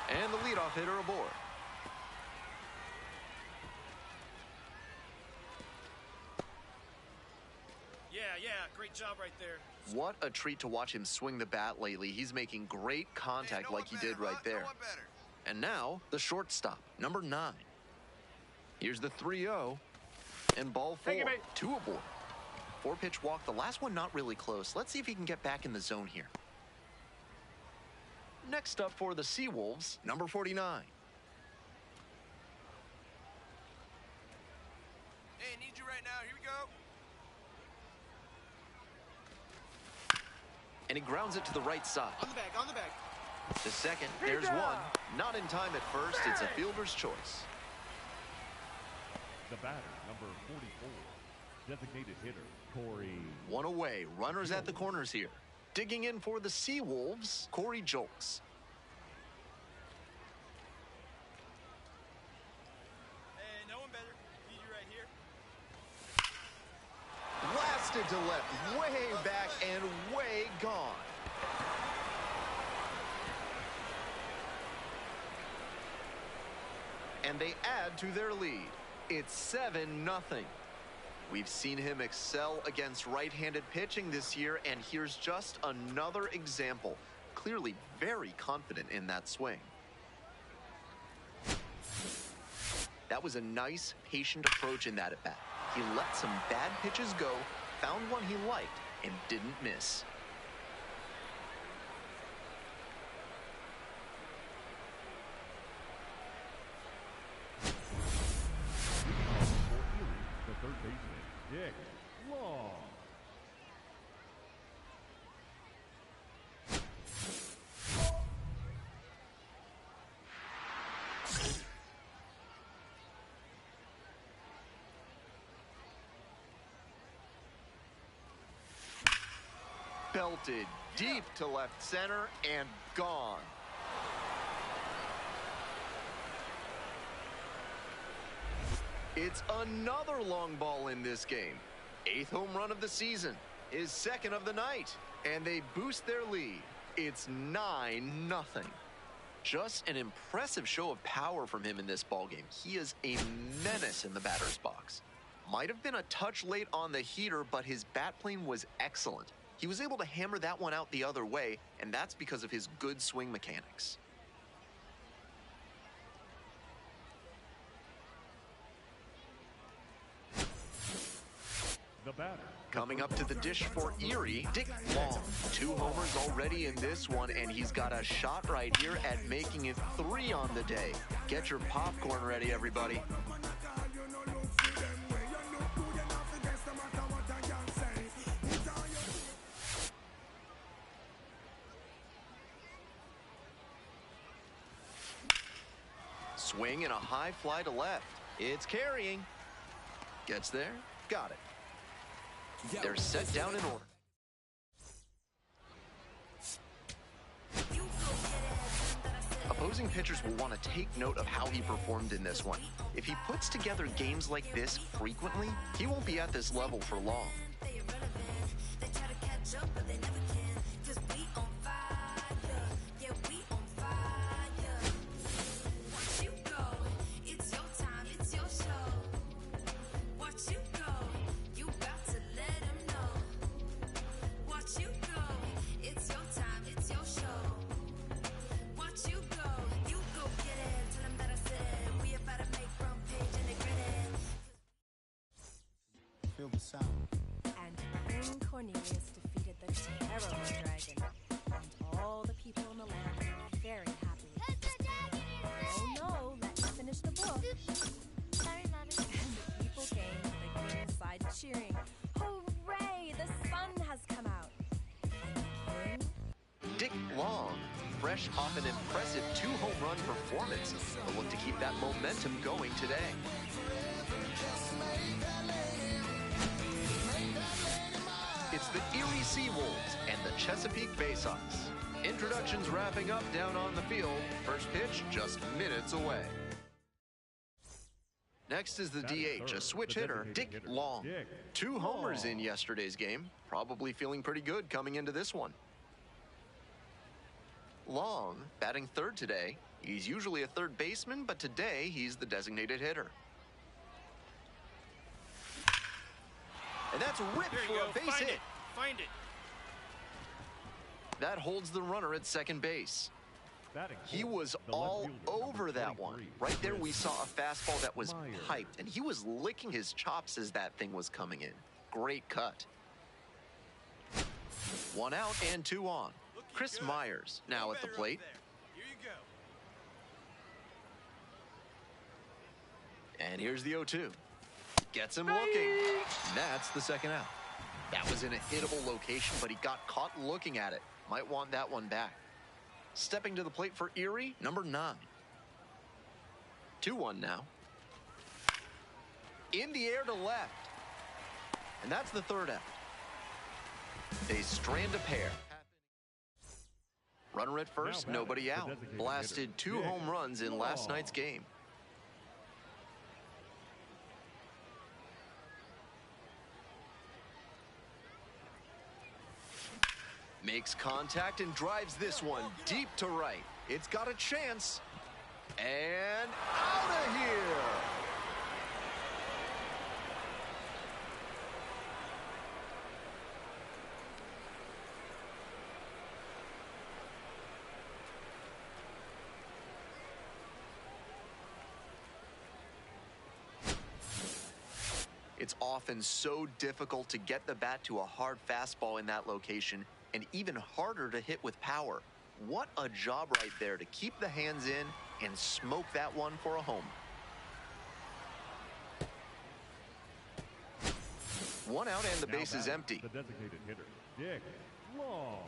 And the leadoff hitter aboard. Yeah, great job right there. What a treat to watch him swing the bat lately. He's making great contact like he did right there. And now, the shortstop, number 9. Here's the 3-0. And ball 4. 2 aboard. 4-pitch walk. The last one not really close. Let's see if he can get back in the zone here. Next up for the Seawolves, number 49. Hey, I need you right now. Here we go. And he grounds it to the right side. On the back, on the back. The second, there's one. Not in time at first. It's a fielder's choice. The batter, number 44, designated hitter, Corey. One away. Runners at the corners here. Digging in for the Seawolves, Corey Jolks. Hey, no one better. Need you right here. Blasted to left, way back and way gone. And they add to their lead. It's 7-0. We've seen him excel against right-handed pitching this year, and here's just another example. Clearly very confident in that swing. That was a nice, patient approach in that at-bat. He let some bad pitches go, found one he liked, and didn't miss. belted deep to left center and gone. It's another long ball in this game. 8th home run of the season, his 2nd of the night, and they boost their lead. It's 9-0. Just an impressive show of power from him in this ballgame. He is a menace in the batter's box. Might have been a touch late on the heater, but his bat plane was excellent. He was able to hammer that one out the other way, and that's because of his good swing mechanics. The batter. Coming up to the dish for Erie, Dick Long. 2 homers already in this one, and he's got a shot right here at making it 3 on the day. Get your popcorn ready, everybody. Swing and a high fly to left. It's carrying. Gets there. Got it. They're set down in order. Opposing pitchers will want to take note of how he performed in this one. If he puts together games like this frequently, he won't be at this level for long. Feel the sound. And King Cornelius defeated the terrible dragon, and all the people in the land were very happy. Oh no, let me finish the book. Sorry, Mommy. And the people came to the king's side cheering, hooray, the sun has come out. And the king? Dick Long, fresh off an impressive 2-home run performance, will look to keep that momentum going today. It's the Erie Seawolves and the Chesapeake Bay Sox. Introductions wrapping up down on the field. First pitch just minutes away. Next is the DH, a switch hitter, Dick Long. 2 homers in yesterday's game. Probably feeling pretty good coming into this one. Long, batting 3rd today. He's usually a 3rd baseman, but today he's the designated hitter. And that's ripped for a base hit. Find it. That holds the runner at 2nd base. He was all over that one. Right there we saw a fastball that was piped, and he was licking his chops as that thing was coming in. Great cut. 1 out and 2 on. Chris Myers now at the plate. Here you go. And here's the 0-2. Gets him looking. That's the 2nd out. That was in a hittable location, but he got caught looking at it. Might want that one back. Stepping to the plate for Erie, number 9. 2-1 now. In the air to left. And that's the 3rd out. They strand a pair. Runner at first, nobody out. Blasted 2 home runs in last night's game. Makes contact and drives this one deep to right. It's got a chance. And out of here. It's often so difficult to get the bat to a hard fastball in that location, and even harder to hit with power. What a job right there to keep the hands in and smoke that one for a home. 1 out and the base is empty. The designated hitter, Dick Long.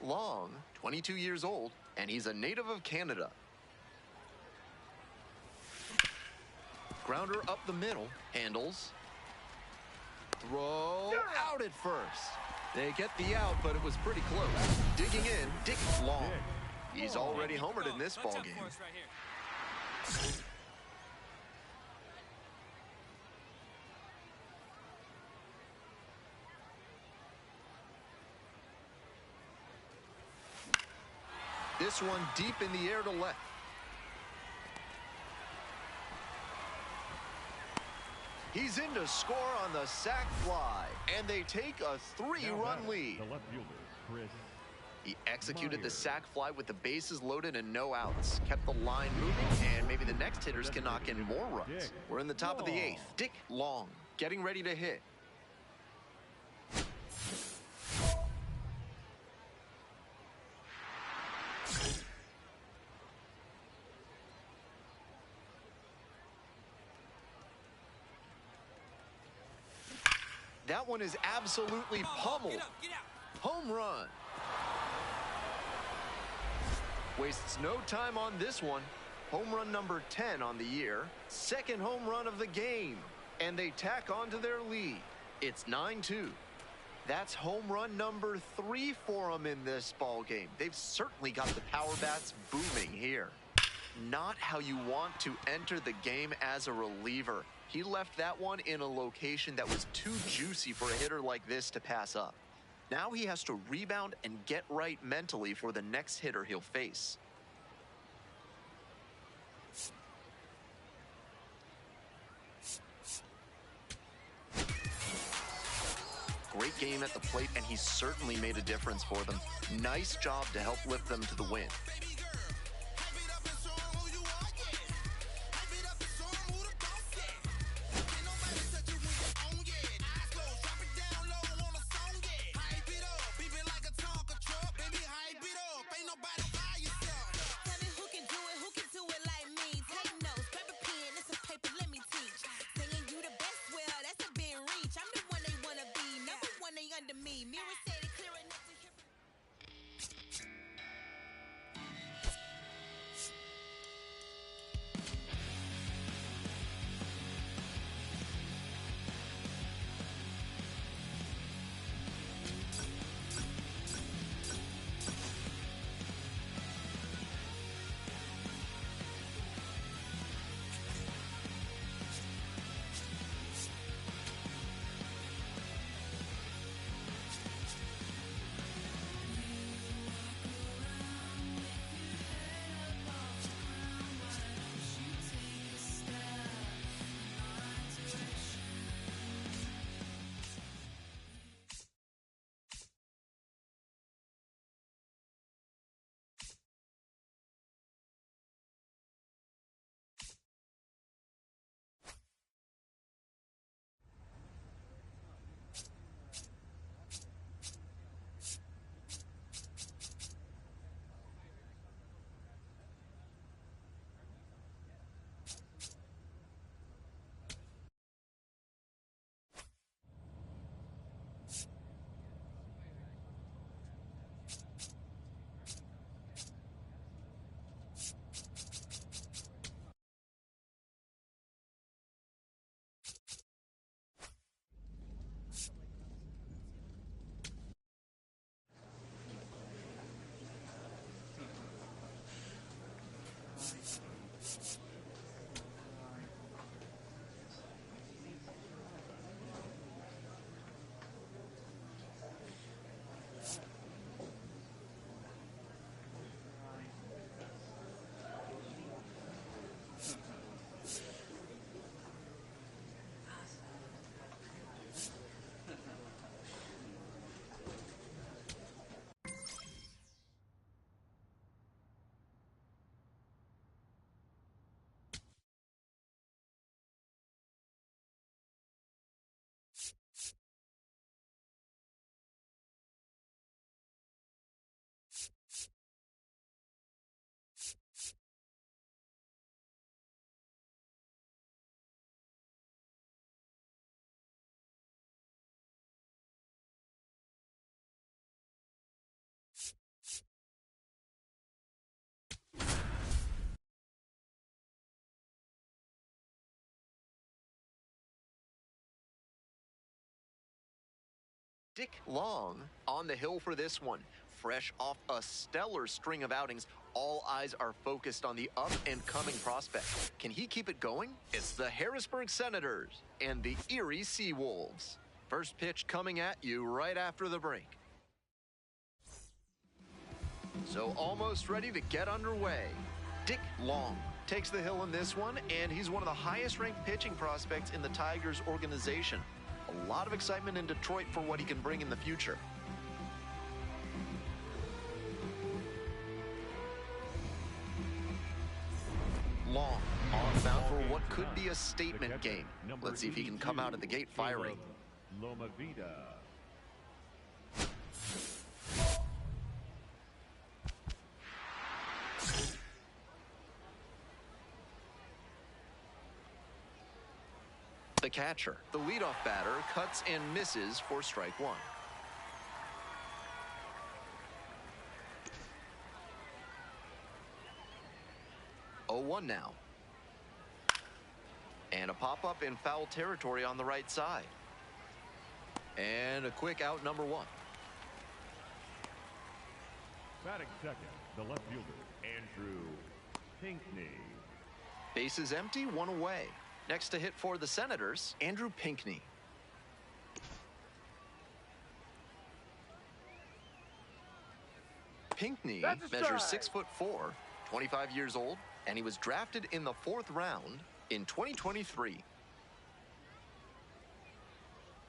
Long, 22 years old, and he's a native of Canada. Grounder up the middle, handles. Throw out at first. They get the out, but it was pretty close. Digging in, Dick Long. He's already homered in this ballgame. This one deep in the air to left. He's in to score on the sac fly, and they take a 3-run lead. The left fielder, Chris. He executed the sac fly with the bases loaded and no outs. Kept the line moving, and maybe the next hitters can knock in more runs. We're in the top of the 8th. Dick Long getting ready to hit. That one is absolutely pummeled. Home run. Wastes no time on this one. Home run number 10 on the year. Second home run of the game. And they tack onto their lead. It's 9-2. That's home run number 3 for them in this ball game. They've certainly got the power bats booming here. Not how you want to enter the game as a reliever. He left that one in a location that was too juicy for a hitter like this to pass up. Now he has to rebound and get right mentally for the next hitter he'll face. Great game at the plate, and he certainly made a difference for them. Nice job to help lift them to the win. Dick Long on the hill for this one. Fresh off a stellar string of outings, all eyes are focused on the up-and-coming prospect. Can he keep it going? It's the Harrisburg Senators and the Erie Seawolves. First pitch coming at you right after the break. So almost ready to get underway. Dick Long takes the hill in this one, and he's one of the highest-ranked pitching prospects in the Tigers organization. A lot of excitement in Detroit for what he can bring in the future. Long on the mound for what could be a statement game. Let's see if he can come out of the gate firing. Loma Vida. The catcher, the leadoff batter, cuts and misses for strike one. Oh, 1 now. And a pop-up in foul territory on the right side. And a quick out, number 1. Batting second, the left fielder, Andrew Pinckney. Bases empty, 1 away. Next to hit for the Senators, Andrew Pinckney. Pinckney measures 6'4", 25 years old, and he was drafted in the 4th round in 2023.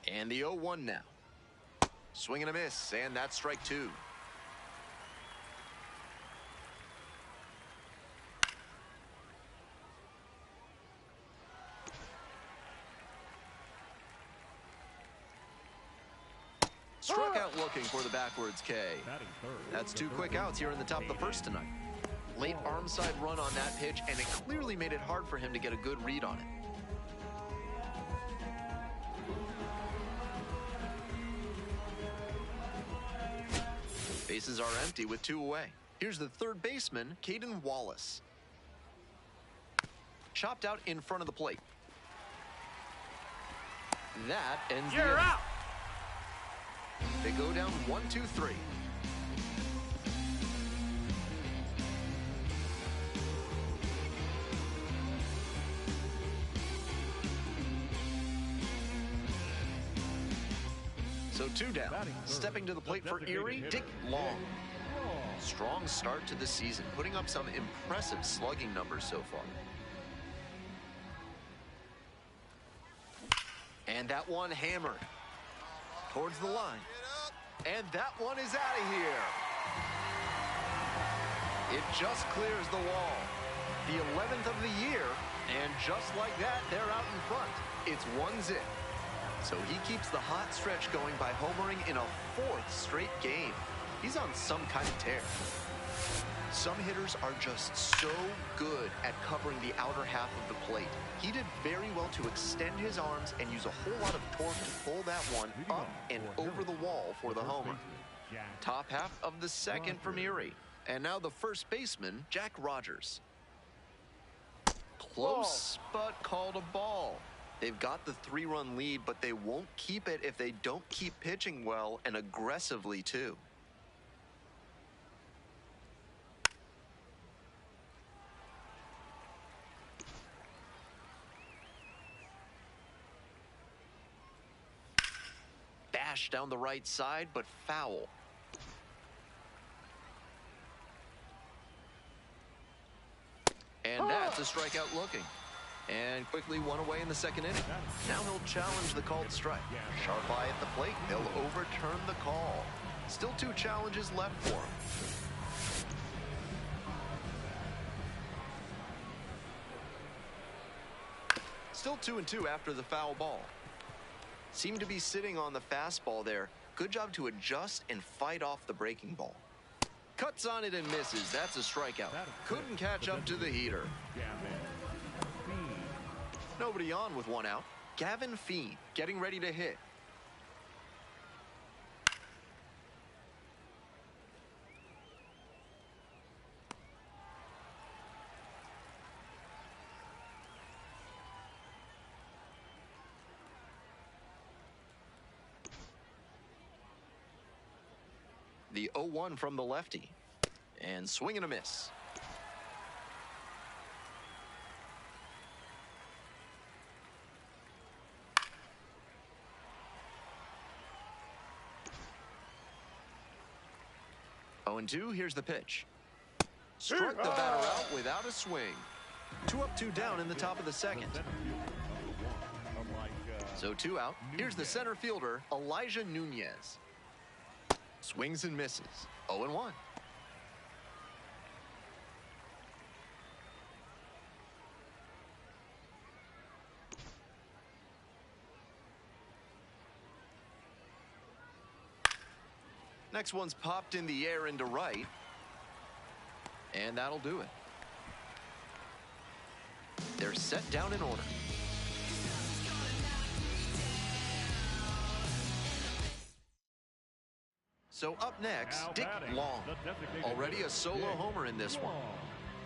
And the 0-1 now. Swing and a miss, and that's strike 2. Struck out looking for the backwards K. That's 2 quick outs here in the top of the first tonight. Late arm side run on that pitch, and it clearly made it hard for him to get a good read on it. Bases are empty with 2 away. Here's the third baseman, Caden Wallace. Chopped out in front of the plate. That ends the inning. You're out! They go down 1-2-3. So 2 down. Stepping to the plate for Erie, Dick Long. Strong start to the season, putting up some impressive slugging numbers so far. And that one hammered towards the line. And that one is out of here. It just clears the wall. The 11th of the year, and just like that, they're out in front. It's 1-0. So he keeps the hot stretch going by homering in a 4th straight game. He's on some kind of tear. Some hitters are just so good at covering the outer half of the plate. He did very well to extend his arms and use a whole lot of torque to pull that one up and over the wall for the homer. Top half of the second from Erie. And now the first baseman, Jack Rogers. Close, but called a ball. They've got the 3-run lead, but they won't keep it if they don't keep pitching well and aggressively, too. Bash down the right side, but foul. And that's a strikeout looking. And quickly 1 away in the second inning. Now he'll challenge the called strike. Sharp eye at the plate. They'll overturn the call. Still 2 challenges left for him. Still 2-2 after the foul ball. Seemed to be sitting on the fastball there. Good job to adjust and fight off the breaking ball. Cuts on it and misses. That's a strikeout. Couldn't catch up to the heater. Nobody on with 1 out. Gavin Feen getting ready to hit. The 0-1 from the lefty. And swing and a miss. Oh, and 2, here's the pitch. Struck the batter out without a swing. 2 up, 2 down in the top of the second. So 2 out. Here's the center fielder, Elijah Nunez. Swings and misses. 0-1. Next one's popped in the air into right. And that'll do it. They're set down in order. So up next, Dick Long. Already a solo homer in this one.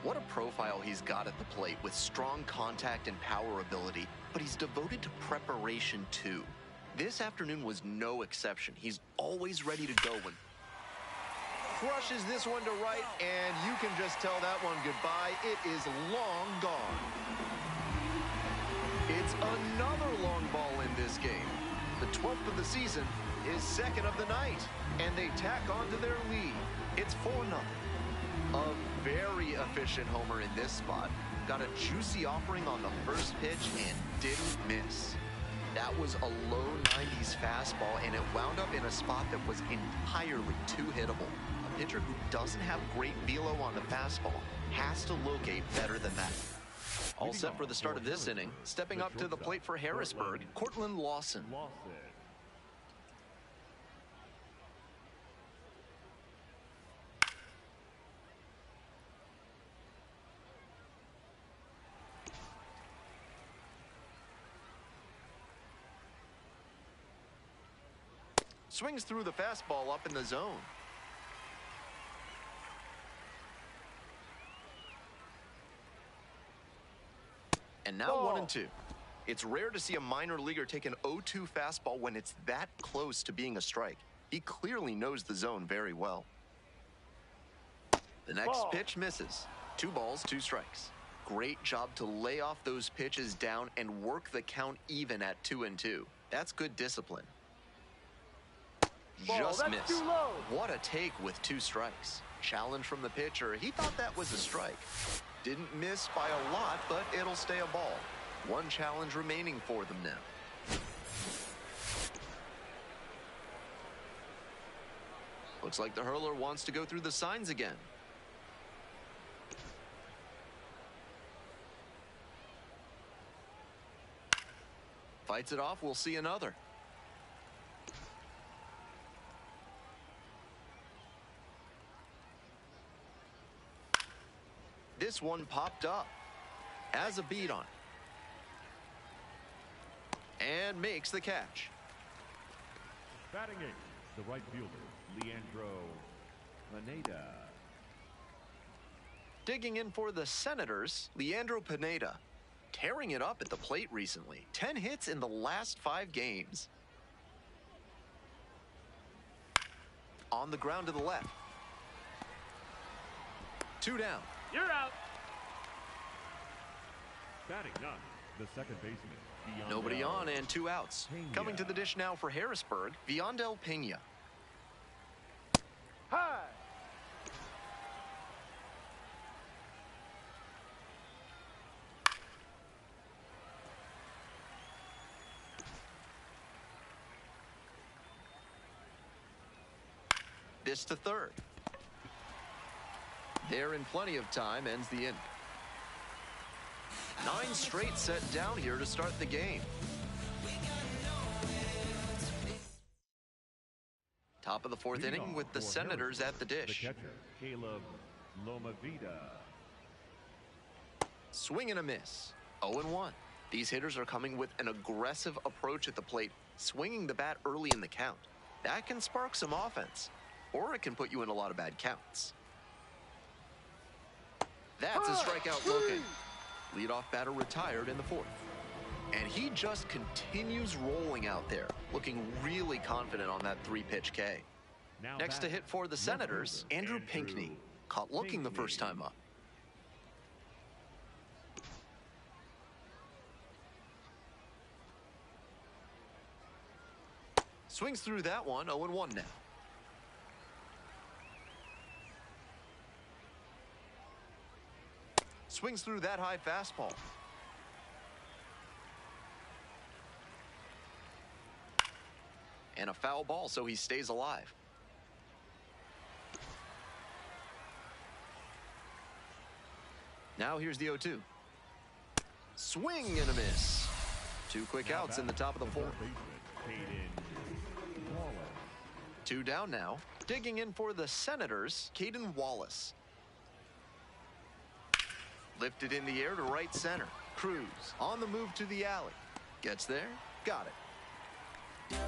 What a profile he's got at the plate with strong contact and power ability, but he's devoted to preparation too. This afternoon was no exception. He's always ready to go when crushes this one to right, and you can just tell that one goodbye. It is long gone. It's another long ball in this game. The 12th of the season is second of the night, and they tack on to their lead. It's 4-0. A very efficient homer in this spot. Got a juicy offering on the first pitch and didn't miss. That was a low 90s fastball, and it wound up in a spot that was entirely too hittable. A pitcher who doesn't have great velo on the fastball has to locate better than that. All set for the start of this inning. Stepping up to the plate for Harrisburg, Cortland Lawson. Swings through the fastball up in the zone. And now 1-2. It's rare to see a minor leaguer take an 0-2 fastball when it's that close to being a strike. He clearly knows the zone very well. The next pitch misses. 2 balls, 2 strikes. Great job to lay off those pitches down and work the count even at 2-2. That's good discipline. Just missed. What a take with 2 strikes. Challenge from the pitcher. He thought that was a strike. Didn't miss by a lot, but it'll stay a ball. 1 challenge remaining for them now. Looks like the hurler wants to go through the signs again. Fights it off. We'll see another. This one popped up. Has a beat on it. And makes the catch. Batting 8, the right fielder, Leandro Pineda. Digging in for the Senators, Leandro Pineda. Tearing it up at the plate recently. 10 hits in the last 5 games. On the ground to the left. 2 down. You're out. Batting 9, the second baseman, Viandel. Nobody on and 2 outs. Pena. Coming to the dish now for Harrisburg, Viandel Pena. Hi. This to third. There in plenty of time, ends the inning. 9 straight set down here to start the game. Top of the 4th inning with the Senators at the dish. The catcher, Caleb Lomavida. Swing and a miss. 0-1. These hitters are coming with an aggressive approach at the plate, swinging the bat early in the count. That can spark some offense, or it can put you in a lot of bad counts. That's a strikeout looking. Leadoff batter retired in the 4th. And he just continues rolling out there, looking really confident on that 3-pitch K. Next to hit for the Senators, Andrew Pinckney. Caught looking the first time up. Swings through that one, 0-1 now. Swings through that high fastball. And a foul ball, so he stays alive. Now here's the 0-2. Swing and a miss. 2 quick outs in the top of the 4th. 2 down now. Digging in for the Senators, Caden Wallace. Lifted in the air to right center. Cruz on the move to the alley. Gets there, got it.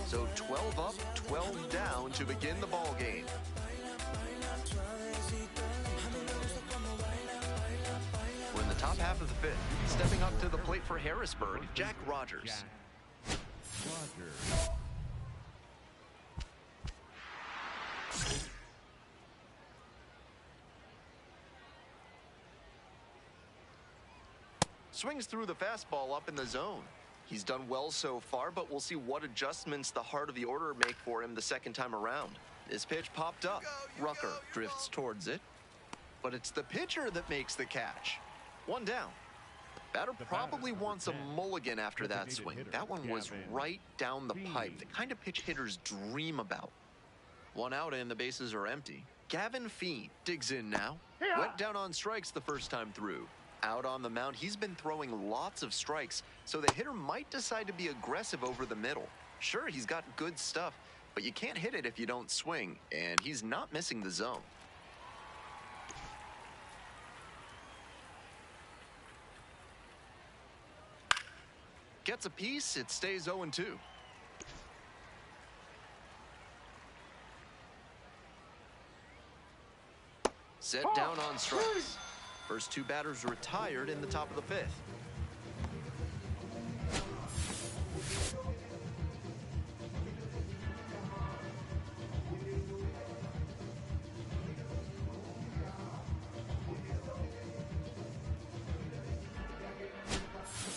So 12 up, 12 down to begin the ball game. We're in the top half of the 5th. Stepping up to the plate for Harrisburg, Jack Rogers. Swings through the fastball up in the zone. He's done well so far, but we'll see what adjustments the heart of the order make for him the second time around. This pitch popped up. Rucker drifts towards it, but it's the pitcher that makes the catch. 1 down. Batter probably wants a mulligan after that swing. That one was right down the pipe, the kind of pitch hitters dream about. 1 out and the bases are empty. Gavin Feen digs in now. Went down on strikes the first time through. Out on the mound, he's been throwing lots of strikes, so the hitter might decide to be aggressive over the middle. Sure, he's got good stuff, but you can't hit it if you don't swing, and he's not missing the zone. Gets a piece, it stays 0-2. Set down on strikes. First 2 batters retired in the top of the 5th.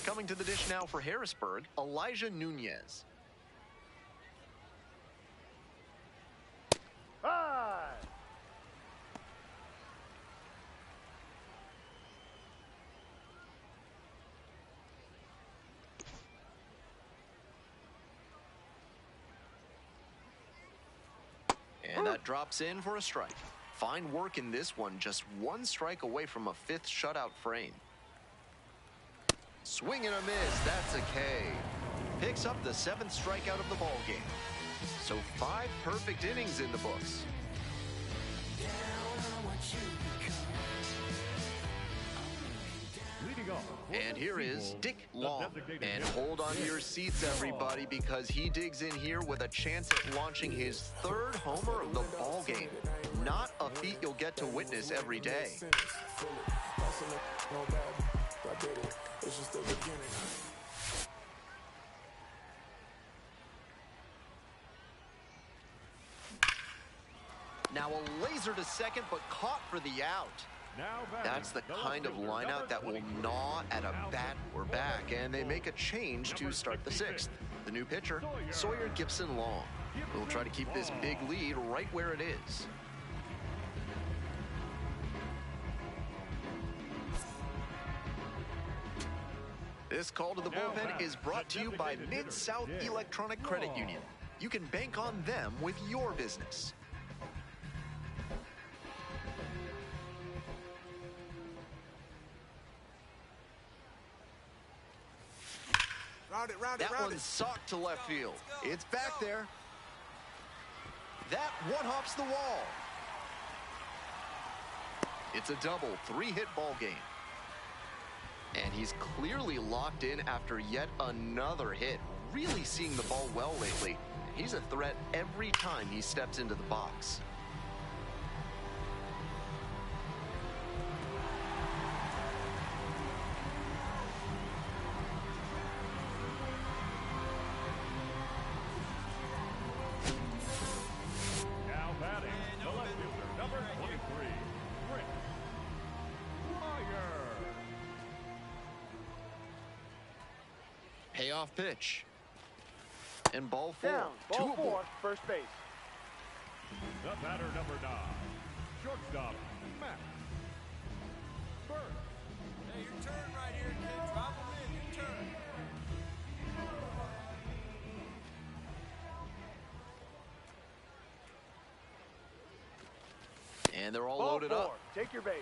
Coming to the dish now for Harrisburg, Elijah Nunez. And that drops in for a strike. Fine work in this one, just 1 strike away from a 5th shutout frame. Swing and a miss, that's a K. Picks up the 7th strikeout of the ball game. So 5 perfect innings in the books. And here is Dick Long. And hold on to your seats, everybody, because he digs in here with a chance at launching his 3rd homer of the ball game. Not a feat you'll get to witness every day. Now a laser to second, but caught for the out. That's the kind of lineout that will gnaw at a bat or back, and they make a change to start the 6th. The new pitcher, Sawyer Gibson Long, will try to keep this big lead right where it is. This call to the bullpen is brought to you by Mid-South Electronic Credit Union. You can bank on them with your business. That one's socked to left field. It's back there. That one hops the wall. It's a double, 3-hit ball game. And he's clearly locked in after yet another hit. Really seeing the ball well lately. He's a threat every time he steps into the box. payoff pitch. And ball 4. Down. Two Ball 4, aboard. first base. The batter, number 9, shortstop, Matt Burke. Hey, your turn right here, kid. Drop him in. Your turn. And they're all Ball loaded 4, up. take your base.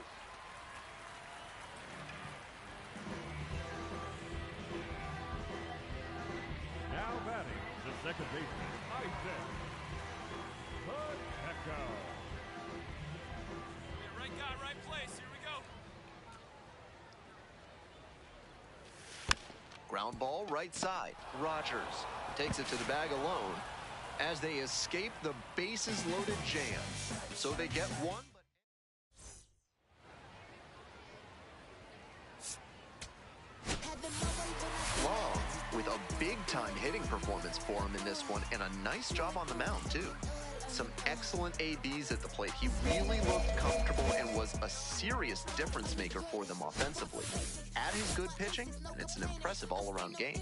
Now batting, the second baseman, Isaac Pacheco. Yeah, right guy, right place. Here we go. Ground ball right side. Rogers takes it to the bag alone as they escape the bases loaded jam. So they get one. Long with a big-time hitting performance for him in this one, and a nice job on the mound, too. Some excellent ABs at the plate. He really looked comfortable and was a serious difference maker for them offensively. Add his good pitching, and it's an impressive all-around game.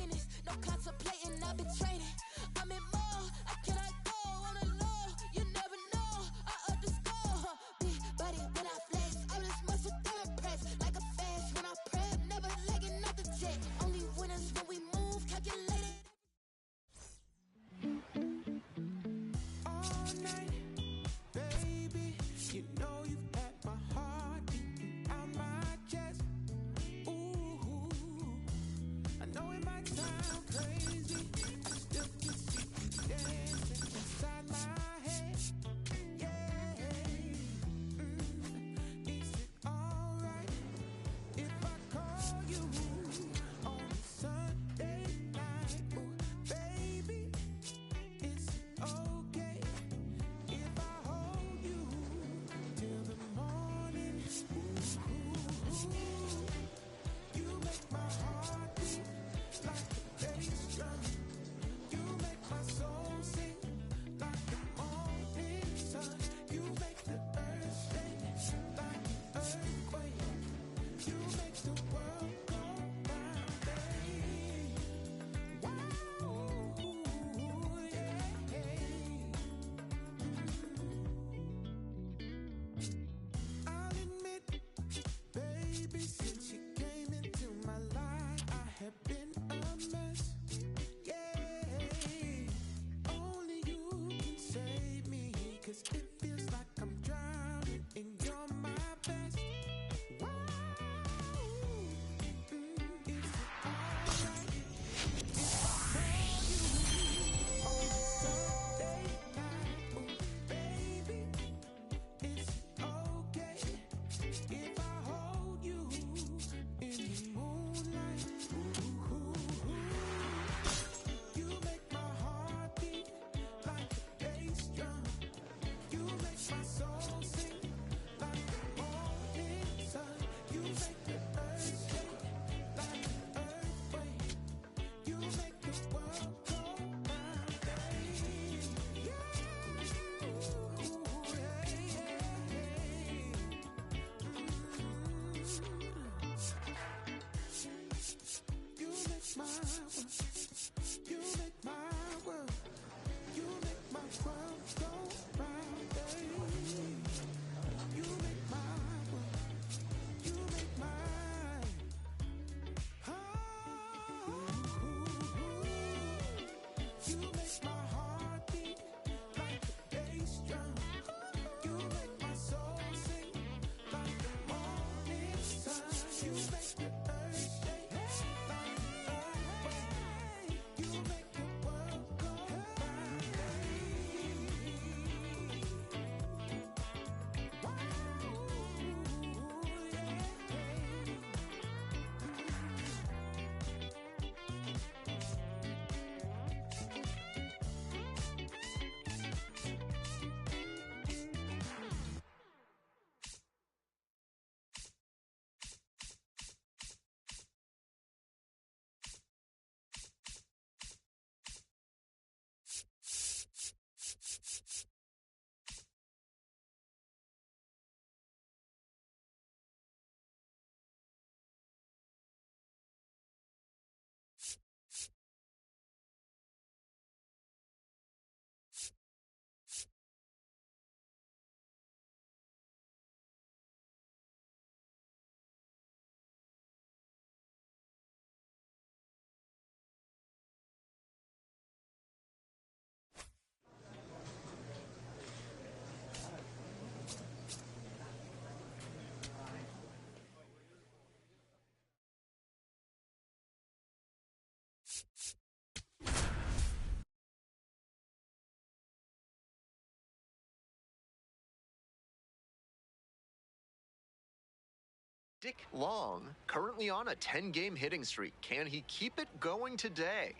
Dick Long, currently on a 10-game hitting streak. Can he keep it going today?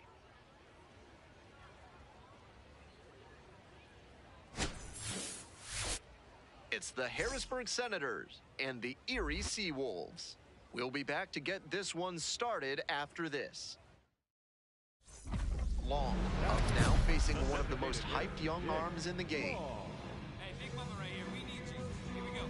It's the Harrisburg Senators and the Erie Seawolves. We'll be back to get this one started after this. Long, up now facing one of the most hyped young arms in the game. Hey, Big Mama right here. We need you. Here we go.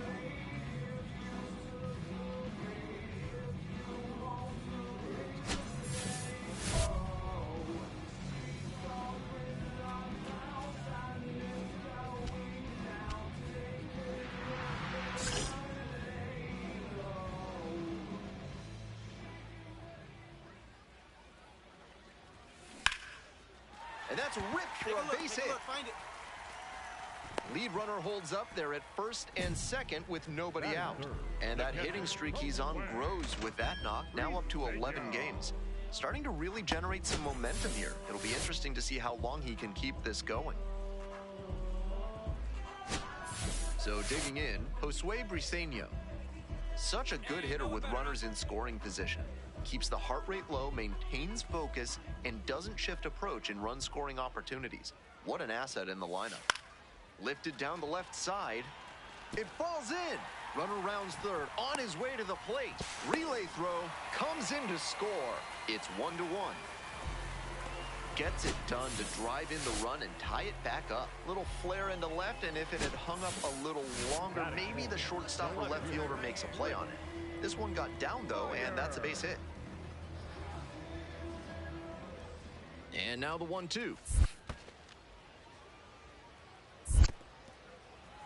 And that's ripped for a base hit. Find it. Lead runner holds up there at first and second with nobody out. And that hitting streak he's on grows with that knock, now up to 11 games. Starting to really generate some momentum here. It'll be interesting to see how long he can keep this going. So digging in, Josue Briseño. Such a good hitter with runners in scoring position. Keeps the heart rate low, maintains focus, and doesn't shift approach in run-scoring opportunities. What an asset in the lineup. Lifted down the left side. It falls in. Runner rounds third, on his way to the plate. Relay throw, comes in to score. It's 1-1. Gets it done to drive in the run and tie it back up. Little flare into left, and if it had hung up a little longer, maybe the shortstop or left fielder makes a play on it. This one got down, though, and that's a base hit. And now the 1-2.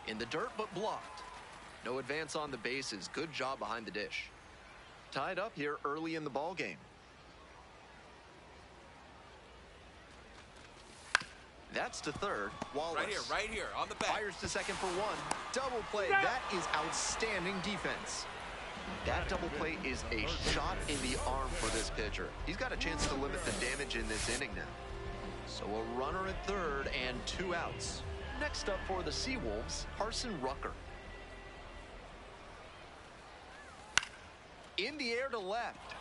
In the dirt, but blocked. No advance on the bases. Good job behind the dish. Tied up here early in the ball game. That's to third. Wallace. Right here, on the back. Fires to second for one. Double play. That is outstanding defense. That double play is a shot in the arm for this pitcher. He's got a chance to limit the damage in this inning now. So a runner at third and 2 outs. Next up for the Seawolves, Harson Rucker. In the air to left.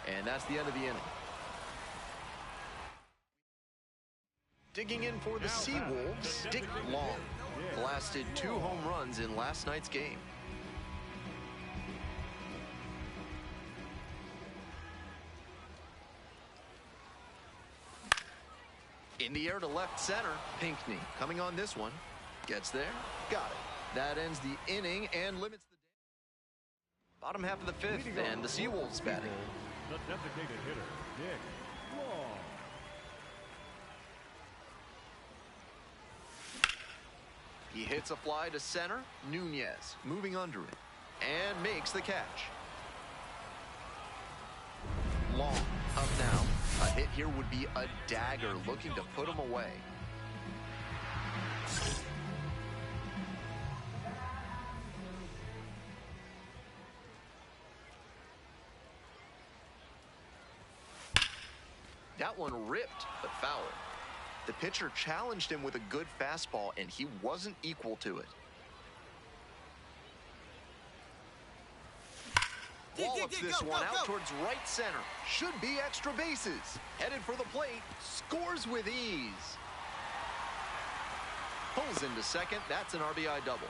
And that's the end of the inning. Digging in for the Seawolves, Dick Long. Blasted 2 home runs in last night's game. In the air to left center, Pinckney coming on this one. Gets there, got it. That ends the inning and limits the bottom half of the 5th, and the Seawolves batting. The designated hitter, Dick Long. He hits a fly to center. Nunez moving under it and makes the catch. Long up now. A hit here would be a dagger, looking to put him away. That one ripped, but foul. The pitcher challenged him with a good fastball, and he wasn't equal to it. Wallops this one out towards right center. Should be extra bases. Headed for the plate. Scores with ease. Pulls into second. That's an RBI double.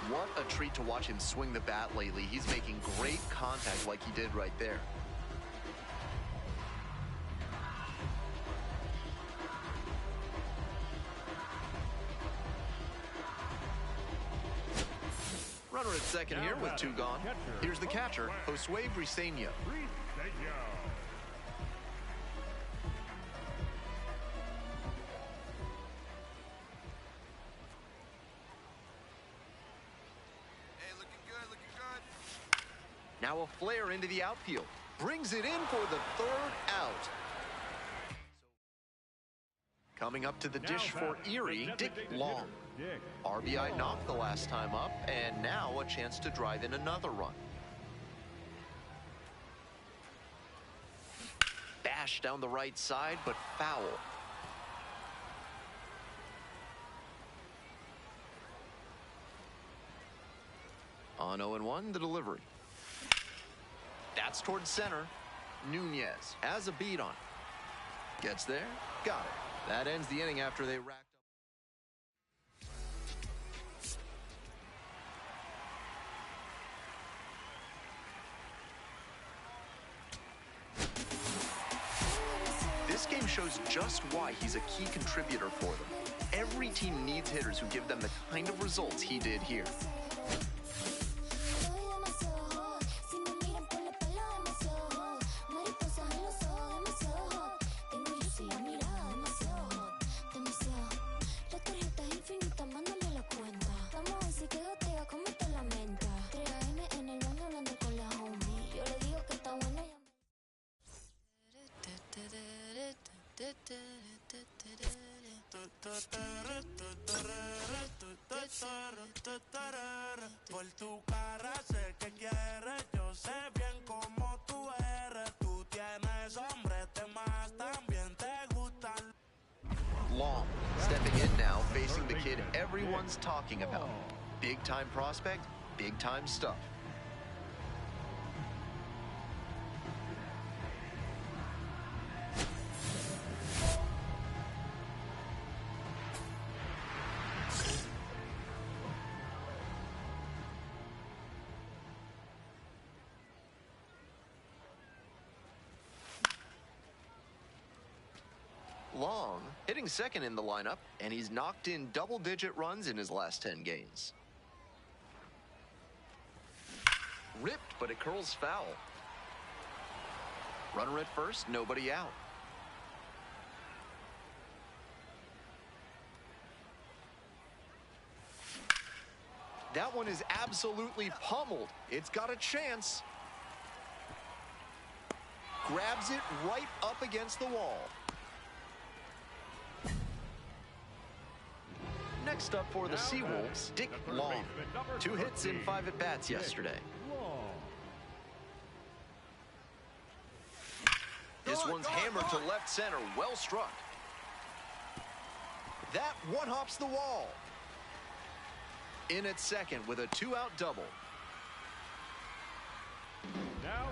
What a treat to watch him swing the bat lately. He's making great contact like he did right there. Runner at second here with 2 gone. Here's the catcher, Josue Briseño. Hey, looking good. Now a flare into the outfield. Brings it in for the 3rd out. Coming up to the dish for Erie, Dick Long. RBI knocked the last time up, and now a chance to drive in another run. Bashed down the right side, but foul. On 0-1, the delivery. That's towards center. Nunez has a beat on it. Gets there, got it. That ends the inning after they racked up. This game shows just why he's a key contributor for them. Every team needs hitters who give them the kind of results he did here. Por tu cara sé que quieres, yo sé bien cómo tú eres. Tú tienes hombres de más, también te gustan. Long, stepping in now, facing the kid everyone's talking about. Big time prospect, big time stuff. Long, hitting second in the lineup, and he's knocked in double-digit runs in his last 10 games. Ripped, but it curls foul. Runner at first, nobody out. That one is absolutely pummeled. It's got a chance. Grabs it right up against the wall. Next up for the Seawolves, Dick Long. 2 hits in 5 at-bats yesterday. This one's hammered to left center, well struck. That one hops the wall. In at second with a 2-out double.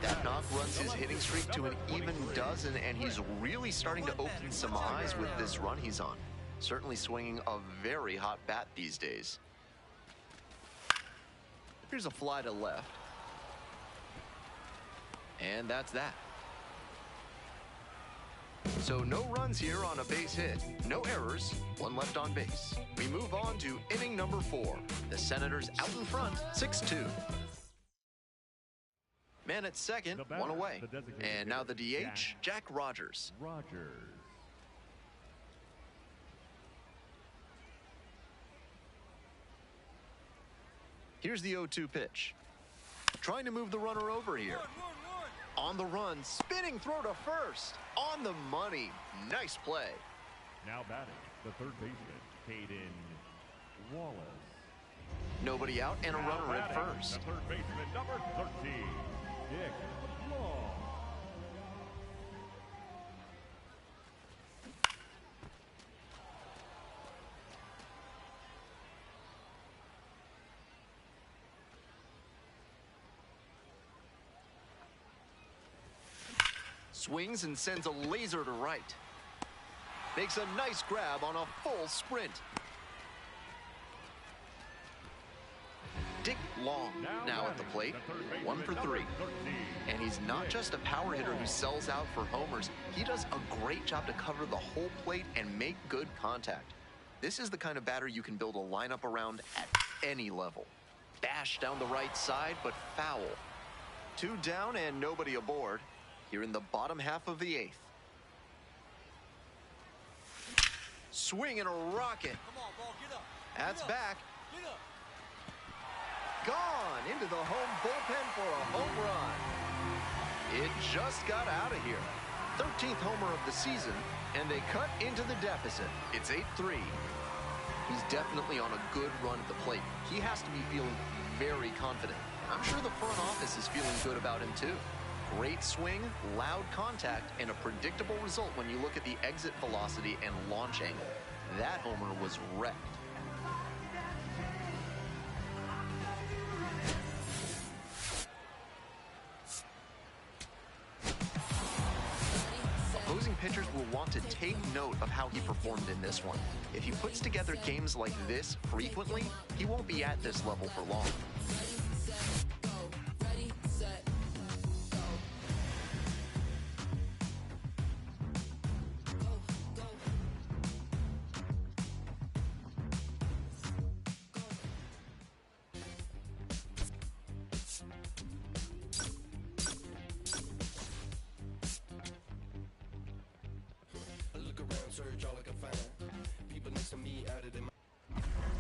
That knock runs his hitting streak to an even dozen, and he's really starting to open some eyes with this run he's on. Certainly swinging a very hot bat these days. Here's a fly to left. And that's that. So no runs here on a base hit, no errors, 1 left on base. We move on to inning number 4. The Senators out in front, 6-2. Man at second, 1 away. And now the DH, Jack Rogers. Here's the 0-2 pitch. Trying to move the runner over here. On the run, spinning throw to first. On the money. Nice play. Now batting, the third baseman, Caden Wallace. Nobody out and a runner at first. The third baseman, number 13, Dick Long. Swings and sends a laser to right. Makes a nice grab on a full sprint. Dick Long now at the plate, 1 for 3. And he's not just a power hitter who sells out for homers. He does a great job to cover the whole plate and make good contact. This is the kind of batter you can build a lineup around at any level. Bash down the right side, but foul. 2 down and nobody aboard. Here in the bottom half of the 8th. Swing and a rocket. Come on, ball, get up. That's Get up. back. Get up. Gone into the home bullpen for a home run. It just got out of here. 13th homer of the season, and they cut into the deficit. It's 8-3. He's definitely on a good run at the plate. He has to be feeling very confident. I'm sure the front office is feeling good about him too. Great swing, loud contact, and a predictable result when you look at the exit velocity and launch angle. That homer was wrecked. Opposing pitchers will want to take note of how he performed in this one. If he puts together games like this frequently, he won't be at this level for long.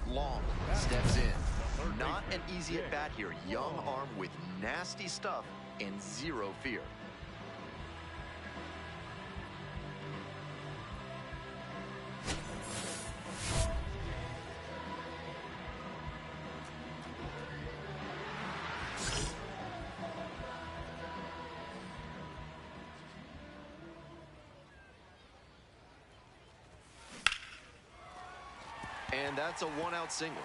Long steps in. Not an easy at bat here. Young arm with nasty stuff and zero fear. And that's a one-out single.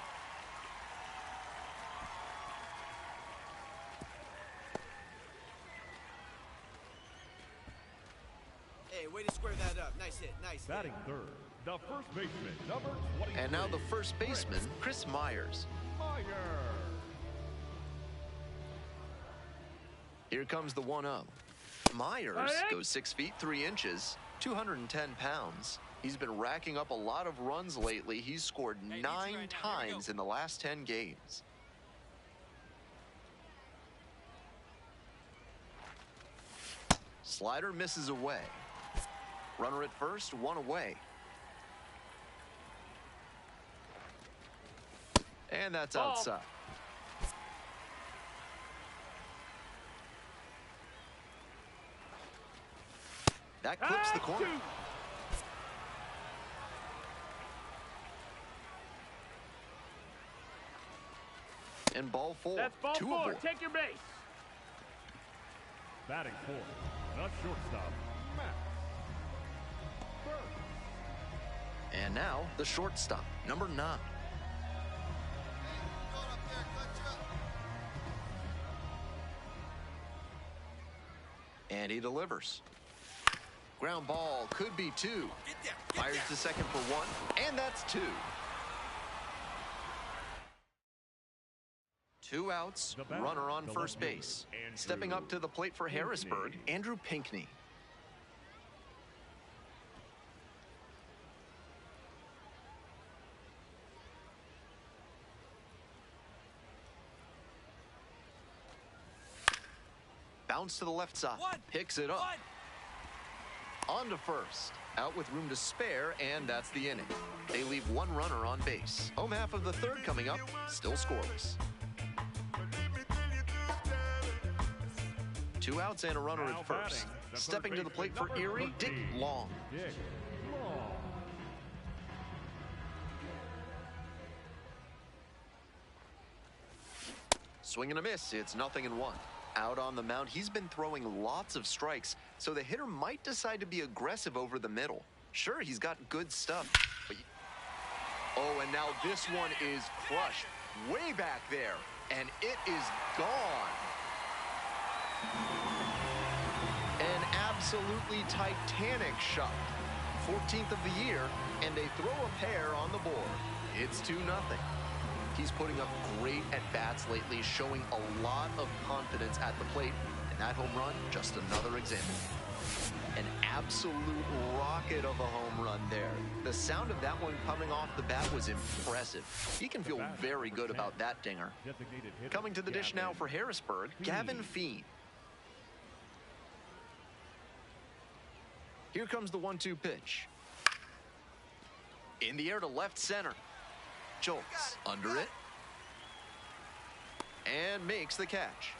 Hey, way to square that up. Nice hit, nice hit. Batting third, the first baseman, number 23. And now the first baseman, Chris Myers. Here comes the 1-0. Myers goes 6 feet 3 inches, 210 pounds. He's been racking up a lot of runs lately. He's scored 9 times in the last 10 games. Slider misses away. Runner at first, 1 away. And that's outside. That clips the corner. And ball 4. That's ball 2 4. aboard. Take your base. Batting fourth, the shortstop, Matt. And now the shortstop, number 9. And he delivers. Ground ball could be 2. Fires to second for 1, and that's 2. 2 outs, runner on first base. Stepping up to the plate for Harrisburg, Andrew Pinckney. Bounce to the left side, picks it up. On to first, out with room to spare, and that's the inning. They leave 1 runner on base. Home half of the third coming up, still scoreless. 2 outs and a runner at first. Stepping to the plate for Erie, Dick Long. Swing and a miss, it's 0-1. Out on the mound, he's been throwing lots of strikes, so the hitter might decide to be aggressive over the middle. Sure, he's got good stuff. But oh, and now this one is crushed way back there, and it is gone. An absolutely titanic shot. 14th of the year, and they throw a pair on the board. It's 2-0. He's putting up great at-bats lately, showing a lot of confidence at the plate. And that home run, just another example. An absolute rocket of a home run there. The sound of that one coming off the bat was impressive. He can feel very good about that dinger. Coming to the dish now for Harrisburg, Gavin Feen. Here comes the 1-2 pitch. In the air to left center. Jolts under it. And makes the catch.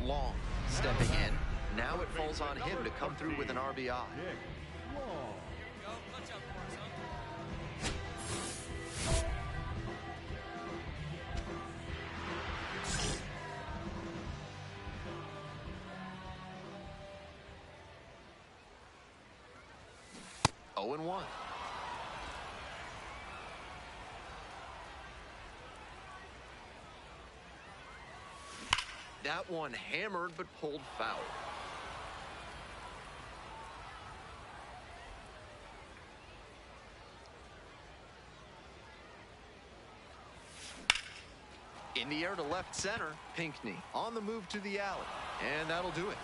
Long stepping in. Now it falls on him to come through with an RBI. 0-1. That one hammered but pulled foul. In the air to left center, Pinckney on the move to the alley, and that'll do it.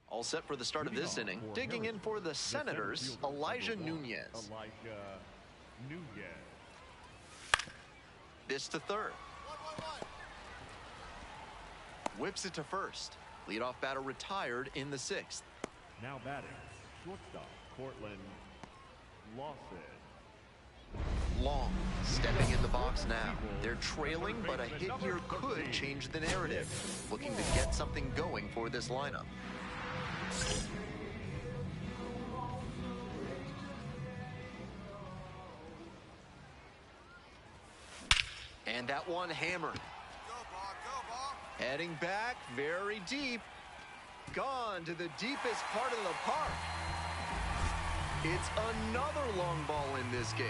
All set for the start of this inning. Digging in for the Senators, Elijah Nunez. This to third. Whips it to first. Leadoff batter retired in the 6th. Now batting, shortstop Cortland Lawson. Long stepping in the box now. They're trailing, but a hit here could change the narrative. Looking to get something going for this lineup. And that one hammered. Heading back very deep. Gone to the deepest part of the park. It's another long ball in this game.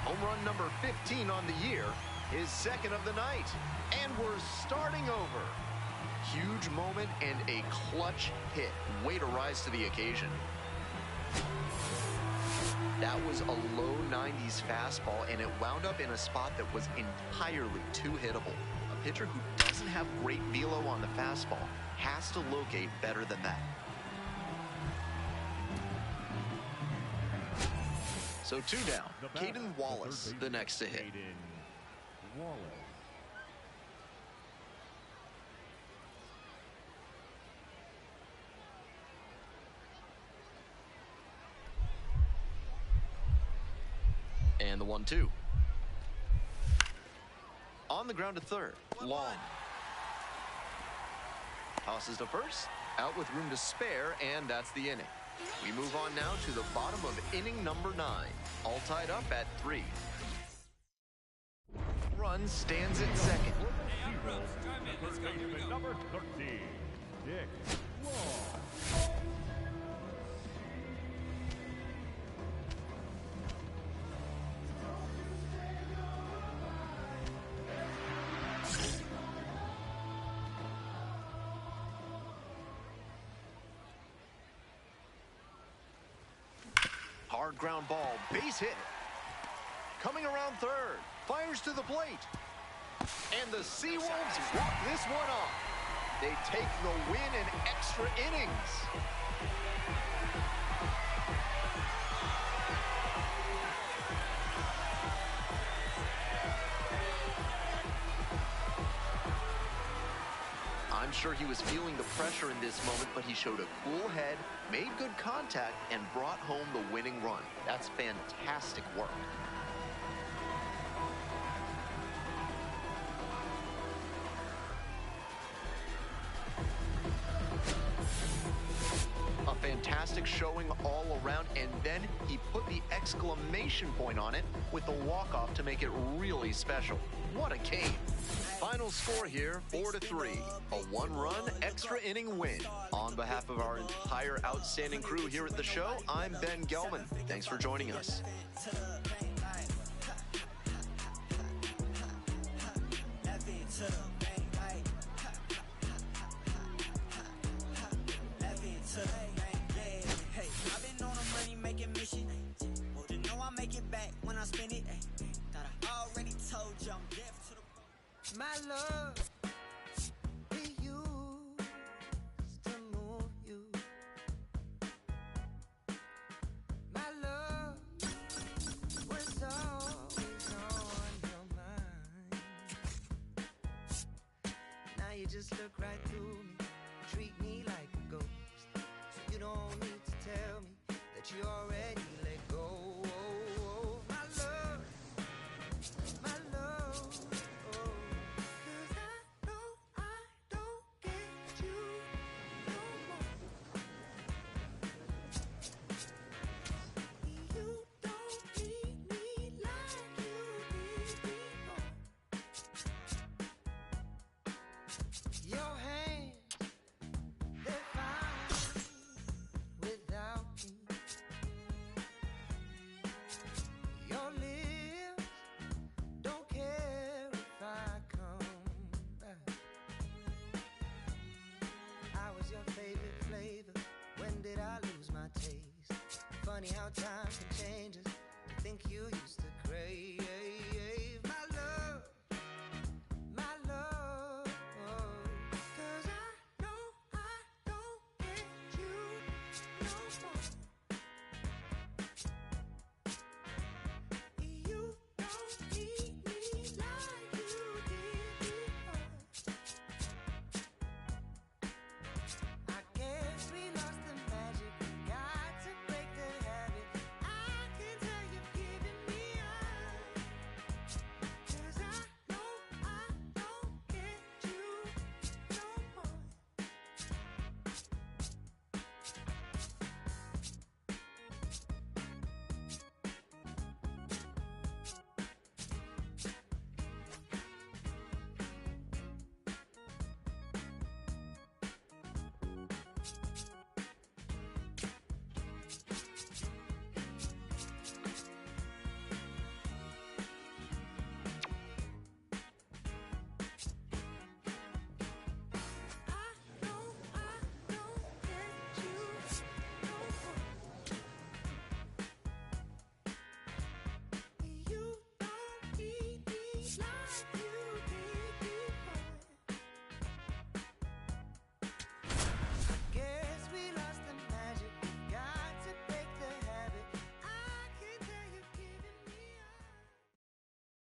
Home run number 15 on the year, his second of the night. And we're starting over. Huge moment and a clutch hit. Way to rise to the occasion. That was a low 90s fastball, and it wound up in a spot that was entirely too hittable. A pitcher who doesn't have great velo on the fastball has to locate better than that. So 2 down. Caden Wallace, the next to hit. And the 1-2. On the ground to third. Long. Tosses to first. Out with room to spare, and that's the inning. We move on now to the bottom of inning number 9. All tied up at 3. Run stands at second. Hey, up Roots, join me. Let's go. Here we go. Number 13, Dick Long. Hard ground ball, base hit. Coming around third, fires to the plate. And the Seawolves walk this one off. They take the win in extra innings. I'm sure he was feeling the pressure in this moment, but he showed a cool head, made good contact, and brought home the winning run. That's fantastic work. A fantastic showing all around, and then he put the exclamation point on it with the walk-off to make it really special. What a game. Final score here, 4-3. A 1-run extra inning win. On behalf of our entire outstanding crew here at the show, I'm Ben Gelman. Thanks for joining us. My love, we used to move you. My love was always on your mind. Now you just look right through me, treat me like a ghost. So you don't need to tell me that you already let go. My love, my love. Your hands, they're fine without funny how time can change us. I think you used to crave my love, my love. 'Cause I know I don't get you no more. You don't need me like you did before. I guess we lost the magic. Got to break the habit. I can tell you're giving me up. 'Cause I know I don't get you no more.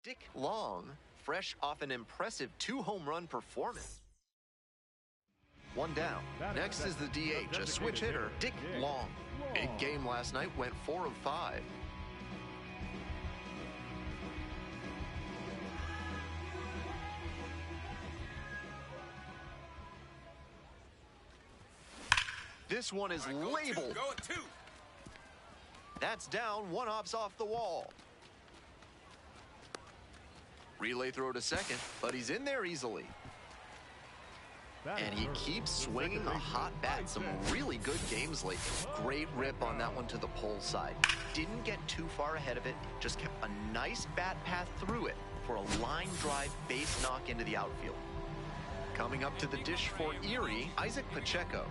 Dick Long, fresh off an impressive 2-home run performance. One down. Next is the DH, a switch hitter, Dick Long. Big game last night, went 4 of 5. This one is labeled. Going two. That's down, one off's off the wall. Relay throw to second, but he's in there easily. And he keeps swinging a hot bat. Some really good games lately. Great rip on that one to the pole side. Didn't get too far ahead of it. Just kept a nice bat path through it for a line drive base knock into the outfield. Coming up to the dish for Erie, Isaac Pacheco.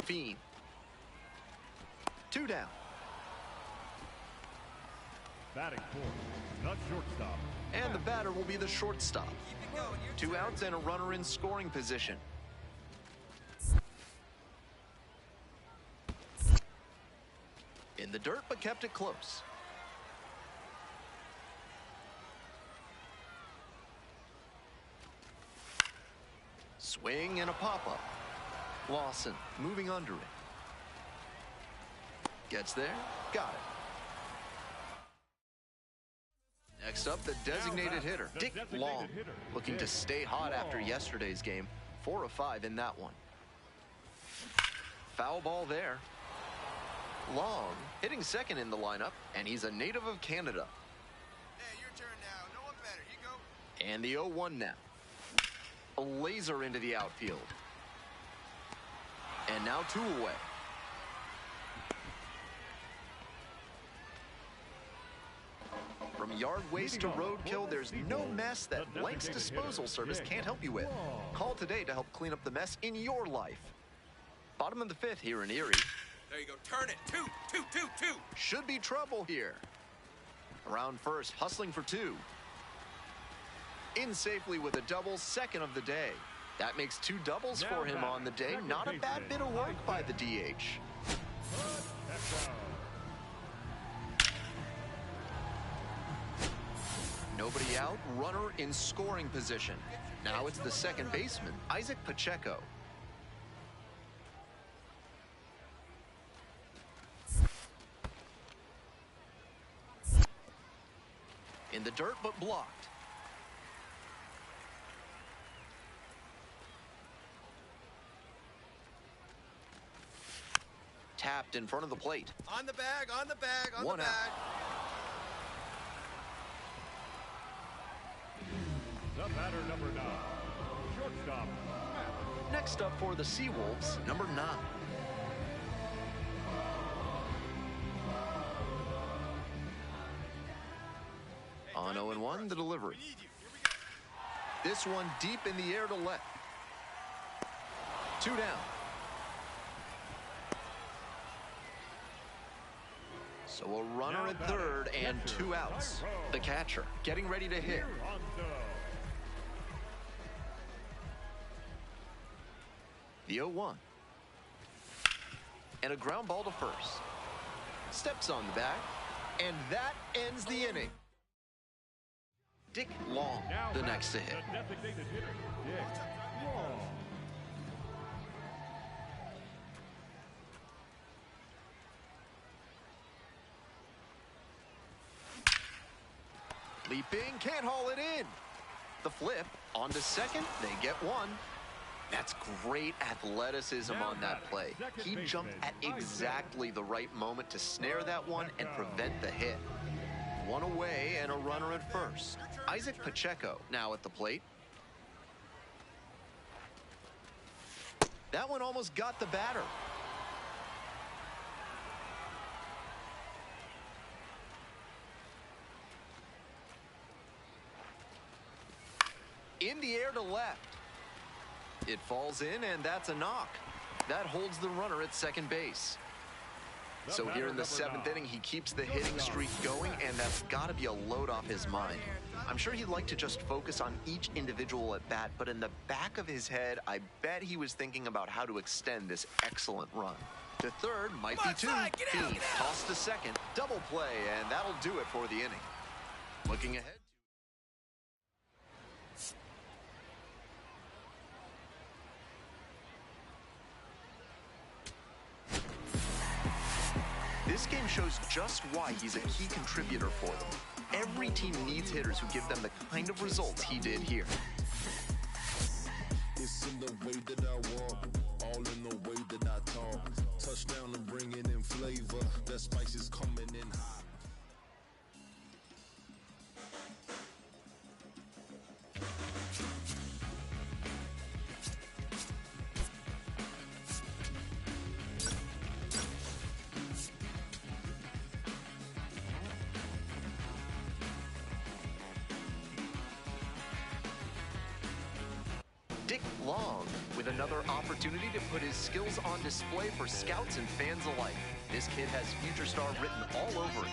Fiend. 2 down. Batting fourth, not shortstop. And the batter will be the shortstop. 2 outs and a runner in scoring position. In the dirt, but kept it close. Swing and a pop-up. Lawson moving under it. Gets there, got it. Next up, the designated hitter, Dick Long, looking to stay hot after yesterday's game. 4 of 5 in that one. Foul ball there. Long hitting second in the lineup, and he's a native of Canada. Hey, your turn now. No one better. You go. And the 0-1 now. A laser into the outfield. And now 2 away. From yard waste to roadkill, there's no mess that Blank's Disposal Service can't help you with. Call today to help clean up the mess in your life. Bottom of the 5th here in Erie. There you go. Turn it. 2, 2, 2, 2. Should be trouble here. Around first, hustling for 2. In safely with a double, second of the day. That makes 2 doubles for him on the day. Not a bad bit of work by the DH. Nobody out, runner in scoring position. Now it's the second baseman, Isaac Pacheco. In the dirt, but blocked. Tapped in front of the plate. On the bag, on the bag, on One the bag. The batter, number 9, shortstop. Next up for the Seawolves, number 9. On 0-1, the delivery. This one deep in the air to left. 2 down. So a runner at third and 2 outs. The catcher getting ready to hit. The 0-1. And a ground ball to first. Steps on the back, and that ends the inning. Dick Long, the next to hit. The designated hitter, Dick Long. Leaping, can't haul it in. The flip, on to second, they get 1. That's great athleticism on that play. He jumped at exactly the right moment to snare that one and prevent the hit. 1 away and a runner at first. Isaac Pacheco now at the plate. That one almost got the batter. In the air to left. It falls in, and that's a knock. That holds the runner at second base. So here in the 7th inning, he keeps the hitting streak going, and that's got to be a load off his mind. I'm sure he'd like to just focus on each individual at bat, but in the back of his head, I bet he was thinking about how to extend this excellent run. To third, might be 2. Fiend, toss to second, double play, and that'll do it for the inning. Looking ahead. This game shows just why he's a key contributor for them. Every team needs hitters who give them the kind of results he did here. It's in the way that I walk, all in the way that I talk. Touchdown and bringing in flavor, that spice is coming in hot. Dick Long with another opportunity to put his skills on display for scouts and fans alike. This kid has future star written all over it.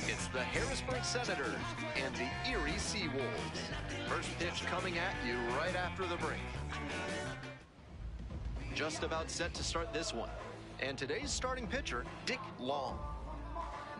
It's the Harrisburg Senators and the Erie Seawolves. First pitch coming at you right after the break. Just about set to start this one. And today's starting pitcher, Dick Long.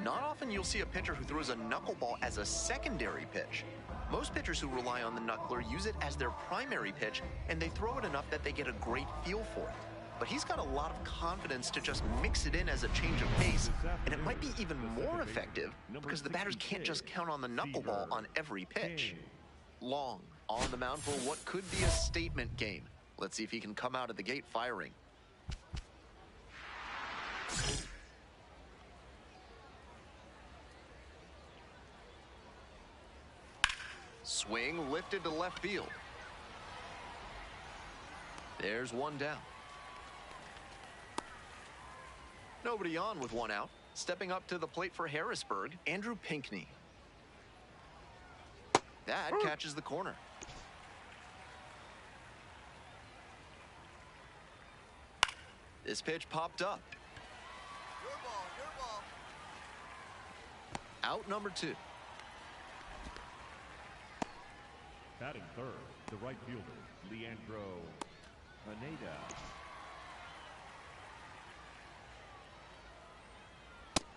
Not often you'll see a pitcher who throws a knuckleball as a secondary pitch. Most pitchers who rely on the knuckler use it as their primary pitch, and they throw it enough that they get a great feel for it. But he's got a lot of confidence to just mix it in as a change of pace, and it might be even more effective because the batters can't just count on the knuckleball on every pitch. Long on the mound for what could be a statement game. Let's see if he can come out of the gate firing. Swing lifted to left field. There's 1 down. Nobody on with 1 out. Stepping up to the plate for Harrisburg, Andrew Pinkney. That catches the corner. This pitch popped up. Your ball, your ball. Out number 2. Batting third, the right fielder, Leandro Pineda.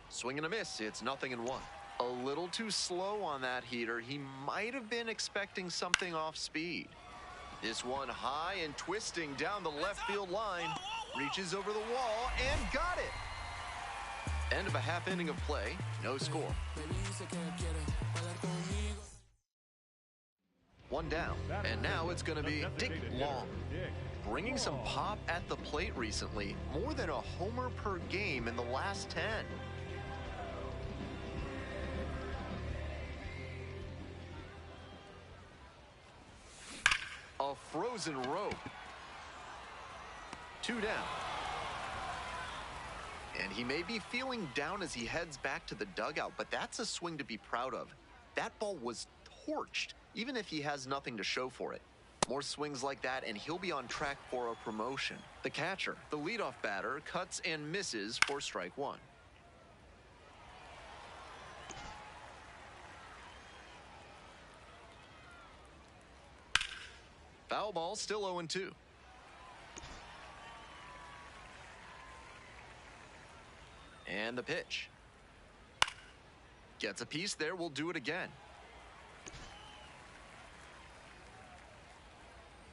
Swing and a miss. It's 0-1. A little too slow on that heater. He might have been expecting something off speed. This one high and twisting down the left field line. Reaches over the wall and got it. End of a half inning of play. No score. 1 down. And now it's going to be Dick Long. Bringing some pop at the plate recently. More than a homer per game in the last 10. A frozen rope. 2 down. And he may be feeling down as he heads back to the dugout, but that's a swing to be proud of. That ball was torched, even if he has nothing to show for it. More swings like that, and he'll be on track for a promotion. The catcher, the leadoff batter, cuts and misses for strike one. Foul ball, still 0-2. And the pitch. Gets a piece there, we'll do it again.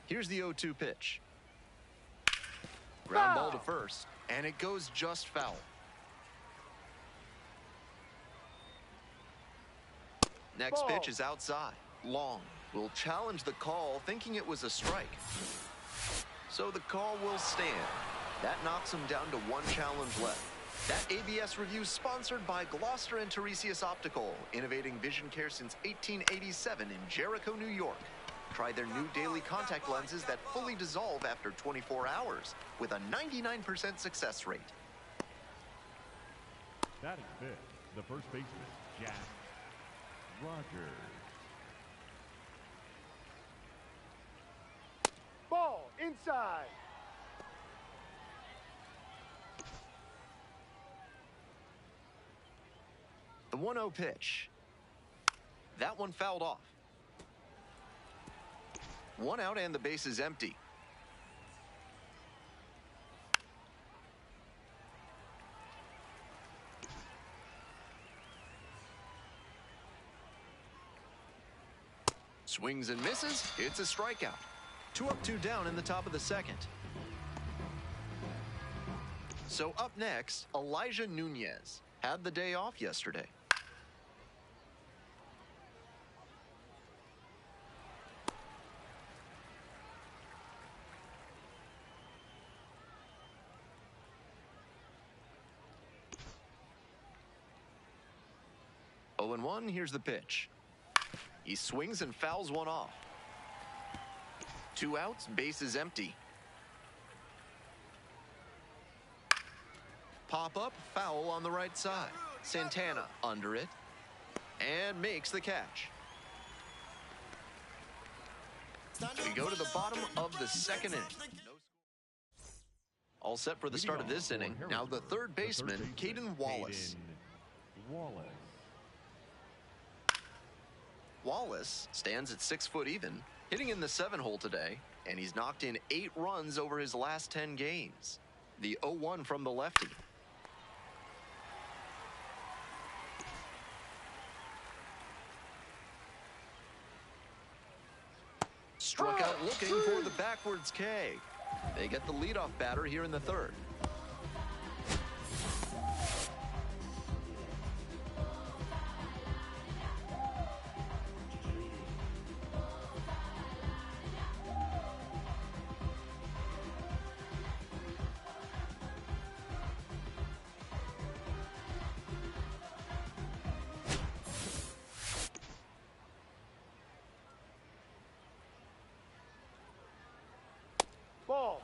Here's the 0-2 pitch. Ground ball to first, and it goes just foul. Next pitch is outside. Long. Will challenge the call, thinking it was a strike. So the call will stand. That knocks him down to one challenge left. That ABS review sponsored by Gloucester and Tiresias Optical, innovating vision care since 1887 in Jericho, New York. Try their new daily contact lenses that fully dissolve after 24 hours with a 99% success rate. Batting fifth, the first baseman, Jack Rogers. Ball inside. The 1-0 pitch. That one fouled off. One out and the base is empty. Swings and misses. It's a strikeout. 2 up, 2 down in the top of the second. So up next, Elijah Nunez had the day off yesterday. Oh, and 1, here's the pitch. He swings and fouls one off. 2 outs, base is empty. Pop up, foul on the right side. Santana under it and makes the catch. We go to the bottom of the second inning. All set for the start of this inning. Now the third baseman, Caden Wallace. Wallace stands at 6 foot even, hitting in the 7-hole today, and he's knocked in 8 runs over his last 10 games. The 0-1 from the lefty. Struck out looking for the backwards K. They get the leadoff batter here in the third. Ball.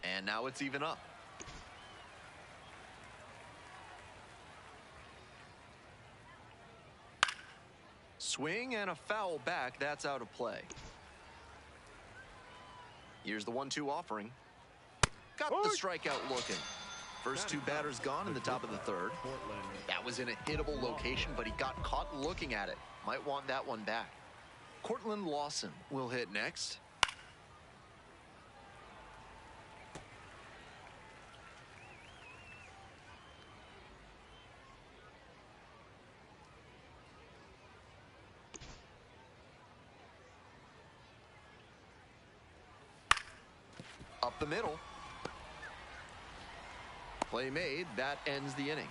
And now it's even up. Swing and a foul back. That's out of play. Here's the 1-2 offering. Got the strikeout looking. First 2 batters gone in the top of the third. That was in a hittable location, but he got caught looking at it. Might want that one back. Cortland Lawson will hit next. Up the middle. Play made. That ends the inning.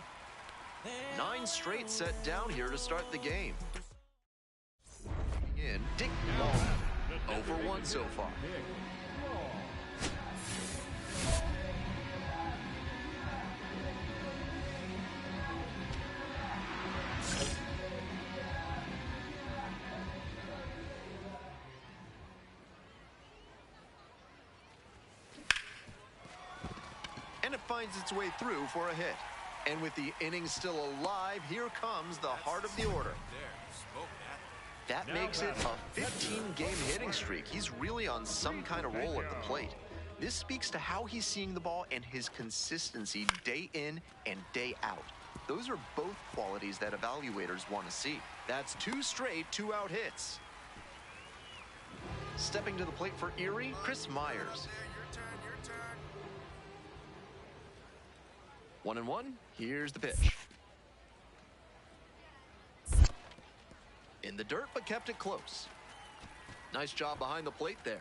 9 straight set down here to start the game. In Dick Long. 0 for 1 so far. finds its way through for a hit. And with the inning still alive, here comes the heart of the order. That makes it a 15-game hitting streak. He's really on some kind of roll at the plate. This speaks to how he's seeing the ball and his consistency day in and day out. Those are both qualities that evaluators want to see. That's 2 straight 2-out hits. Stepping to the plate for Erie, Chris Myers. 1-1, here's the pitch. In the dirt, but kept it close. Nice job behind the plate there.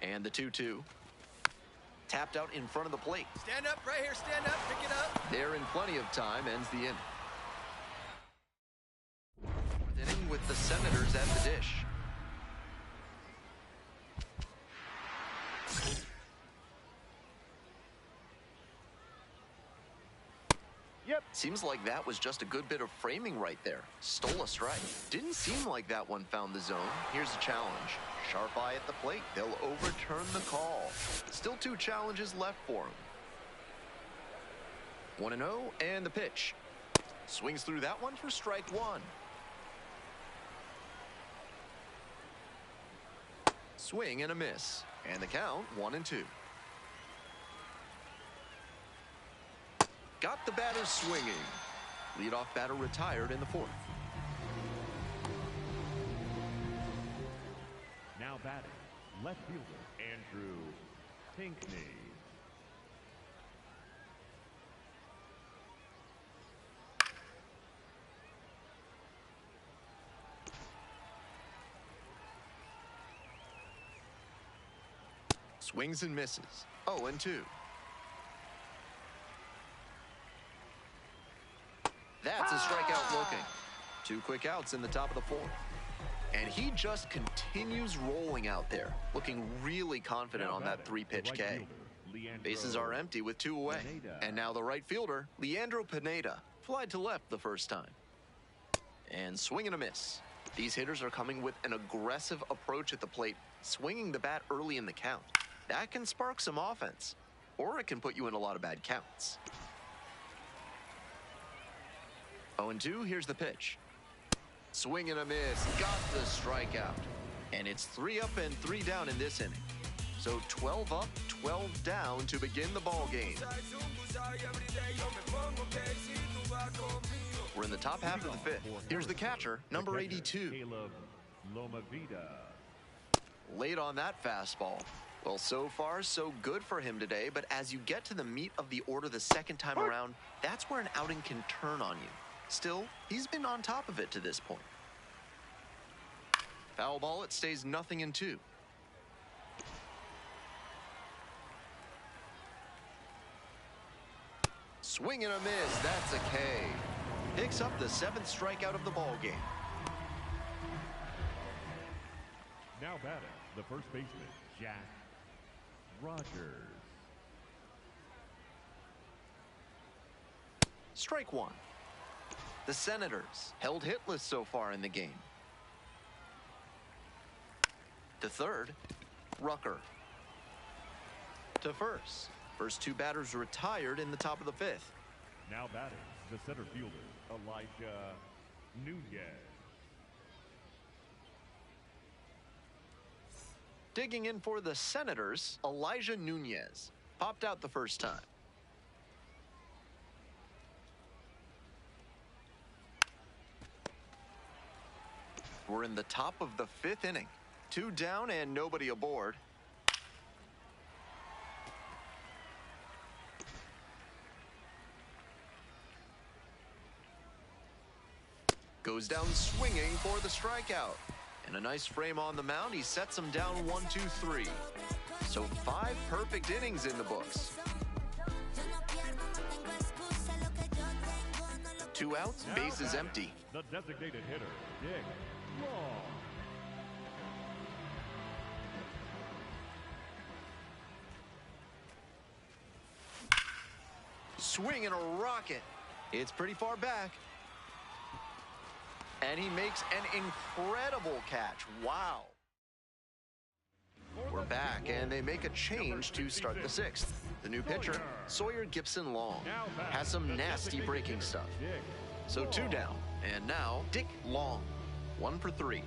And the 2-2. Tapped out in front of the plate. Stand up right here, stand up, pick it up. There in plenty of time, ends the inning. Fourth inning with the Senators at the dish. Yep. Seems like that was just a good bit of framing right there. Stole a strike. Didn't seem like that one found the zone. Here's a challenge. Sharp eye at the plate. They'll overturn the call. Still 2 challenges left for him. 1-0, and the pitch. Swings through that one for strike 1. Swing and a miss. And the count 1-2. Got the batter swinging. Leadoff batter retired in the 4th. Now batting, left fielder Andrew Pinckney. Swings and misses. 0-2. That's a strikeout looking. 2 quick outs in the top of the 4th. And he just continues rolling out there, looking really confident on that 3-pitch K. Bases are empty with 2 away. And now the right fielder, Leandro Pineda, flied to left the first time. And swing and a miss. These hitters are coming with an aggressive approach at the plate, swinging the bat early in the count. That can spark some offense, or it can put you in a lot of bad counts. 0-2, here's the pitch. Swing and a miss, got the strikeout. And it's 3 up and 3 down in this inning. So 12 up, 12 down to begin the ball game. We're in the top half of the 5th. Here's the catcher, number 82. Late on that fastball. Well, so far, so good for him today, but as you get to the meat of the order the second time around, that's where an outing can turn on you. Still, he's been on top of it to this point. Foul ball, it stays 0-2. Swing and a miss, that's a K. Picks up the 7th strikeout of the ball game. Now batting, the first baseman, Jack Rogers. Strike 1. The Senators held hitless so far in the game. To third, Rucker. To first. First 2 batters retired in the top of the 5th. Now batting, the center fielder, Elijah Nunez. Digging in for the Senators, Elijah Nunez. Popped out the first time. We're in the top of the 5th inning. 2 down and nobody aboard. Goes down swinging for the strikeout. And a nice frame on the mound. He sets him down 1-2-3. So 5 perfect innings in the books. 2 outs, bases empty. The designated hitter, Dick Long. Swing and a rocket. It's pretty far back. And he makes an incredible catch. Wow. We're back, and they make a change to start the sixth. The new pitcher, Sawyer Gibson Long, has some nasty breaking stuff. So 2 down, and now Dick Long, 1 for 3.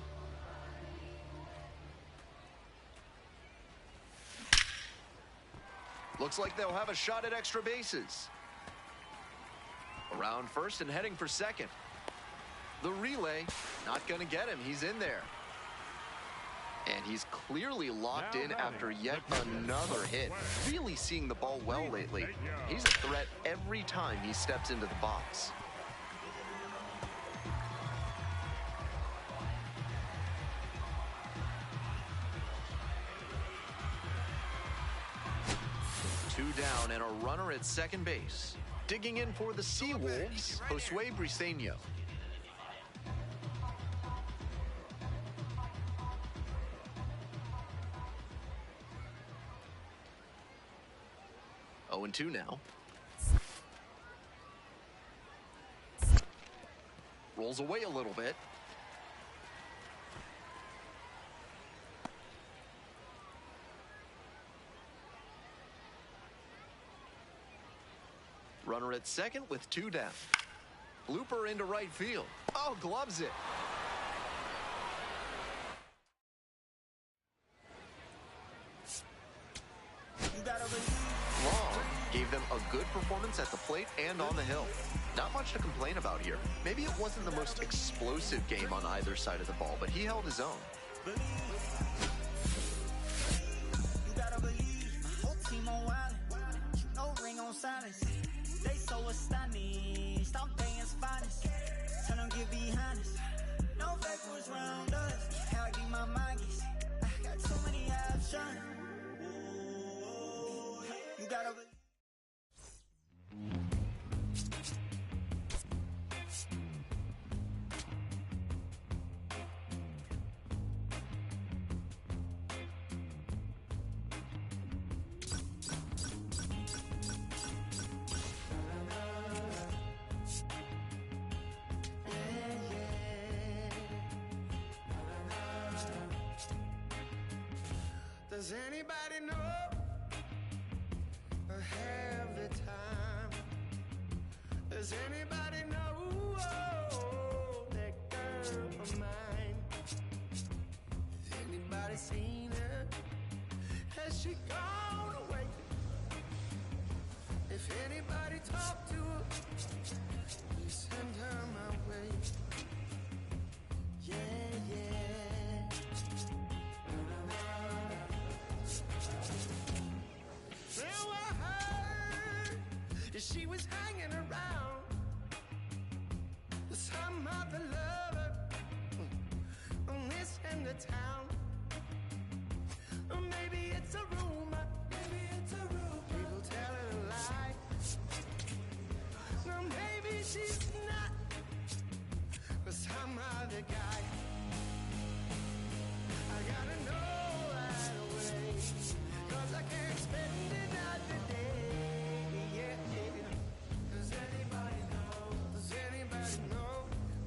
Looks like they'll have a shot at extra bases. Around first and heading for second. The relay, not going to get him. He's in there. And he's clearly locked in after yet another hit. Really seeing the ball well lately. He's a threat every time he steps into the box. Two down and a runner at second base. Digging in for the Seawolves, Josue Briseño. Oh, and 2 now. Rolls away a little bit. Runner at second with 2 down. Blooper into right field. Oh, gloves it. Long gave them a good performance at the plate and on the hill. Not much to complain about here. Maybe it wasn't the most explosive game on either side of the ball, but he held his own. You gotta believe my whole team on wildin'. No ring on silence. They so astonished. Stop dance finest. Tell them get behind us. No backwards round us. How I get my mind gets. I got too many options. You gotta believe. Does anybody know or have the time? Does anybody know that girl of mine? Has anybody seen her? Has she gone away? If anybody talked to her, please send her my way. Yeah, yeah. Well, I heard that she was hanging around with some other lover on this end of town. Or maybe it's a rumor. Maybe it's a rumor. People telling a lie. No, maybe she's not with some other guy. I gotta know right away, 'cause I can't spend another day. Yeah, yeah. Does anybody know? Does anybody know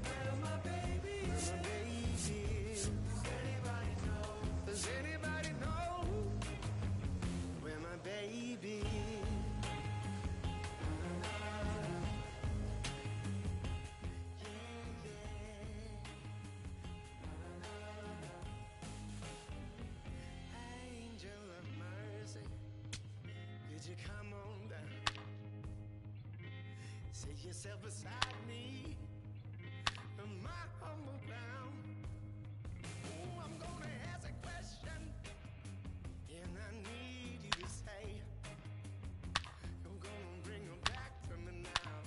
where my baby is? Where my baby is? Does anybody know? Does anybody know where my baby is? Angel of mercy, could you come on down? Set yourself beside me on my humble ground. Oh, I'm gonna ask a question, and I need you to say you're gonna bring her back from the now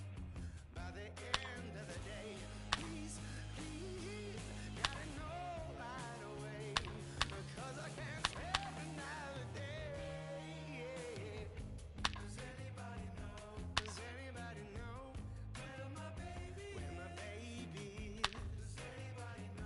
by the end of the day. Please, please, gotta know right away, because I can't spend another day. Does anybody know? Does anybody know where my baby is? Where my baby is? Does anybody know?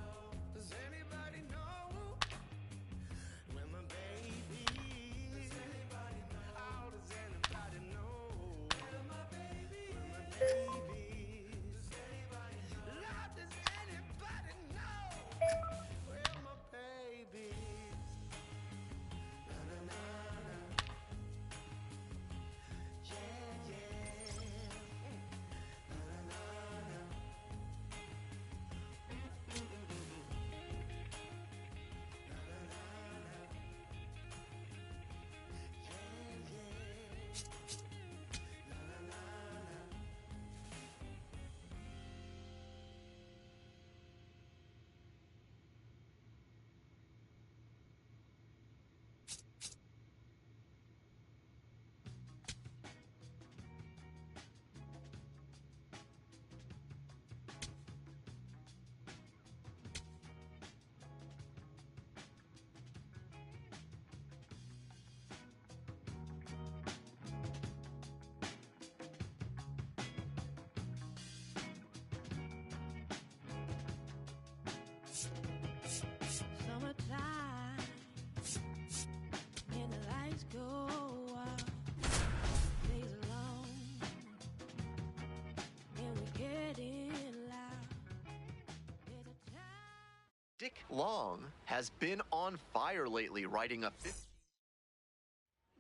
Dick Long has been on fire lately, riding a 50.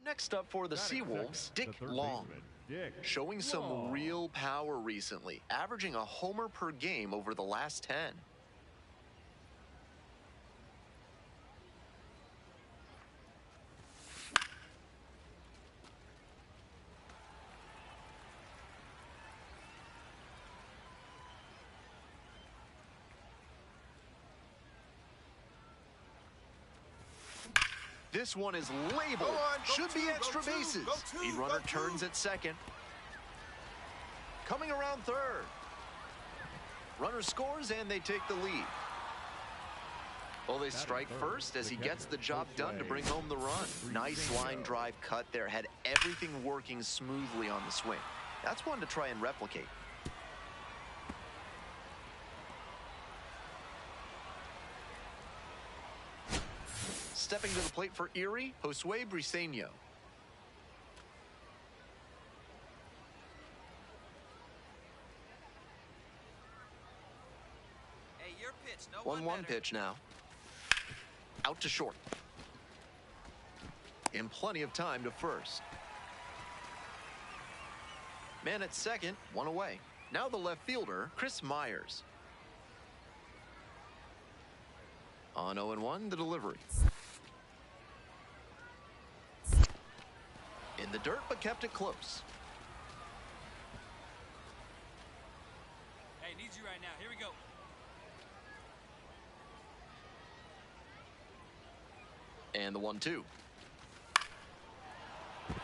Next up for the Seawolves, Dick Long. Showing some real power recently, averaging a homer per game over the last 10. This one is labeled. Should be extra bases. Lead runner turns at second. Coming around third. Runner scores and they take the lead. Well, they strike first as he gets the job done to bring home the run. Nice line drive cut there. Had everything working smoothly on the swing. That's one to try and replicate. Stepping to the plate for Erie, Josue Briseño. Hey, your pitch. No 1-1 pitch now. Out to short. In plenty of time to first. Man at second, one away. Now the left fielder, Chris Myers. On 0-1, the delivery. In the dirt, but kept it close. Hey, need you right now. Here we go. And the 1-2.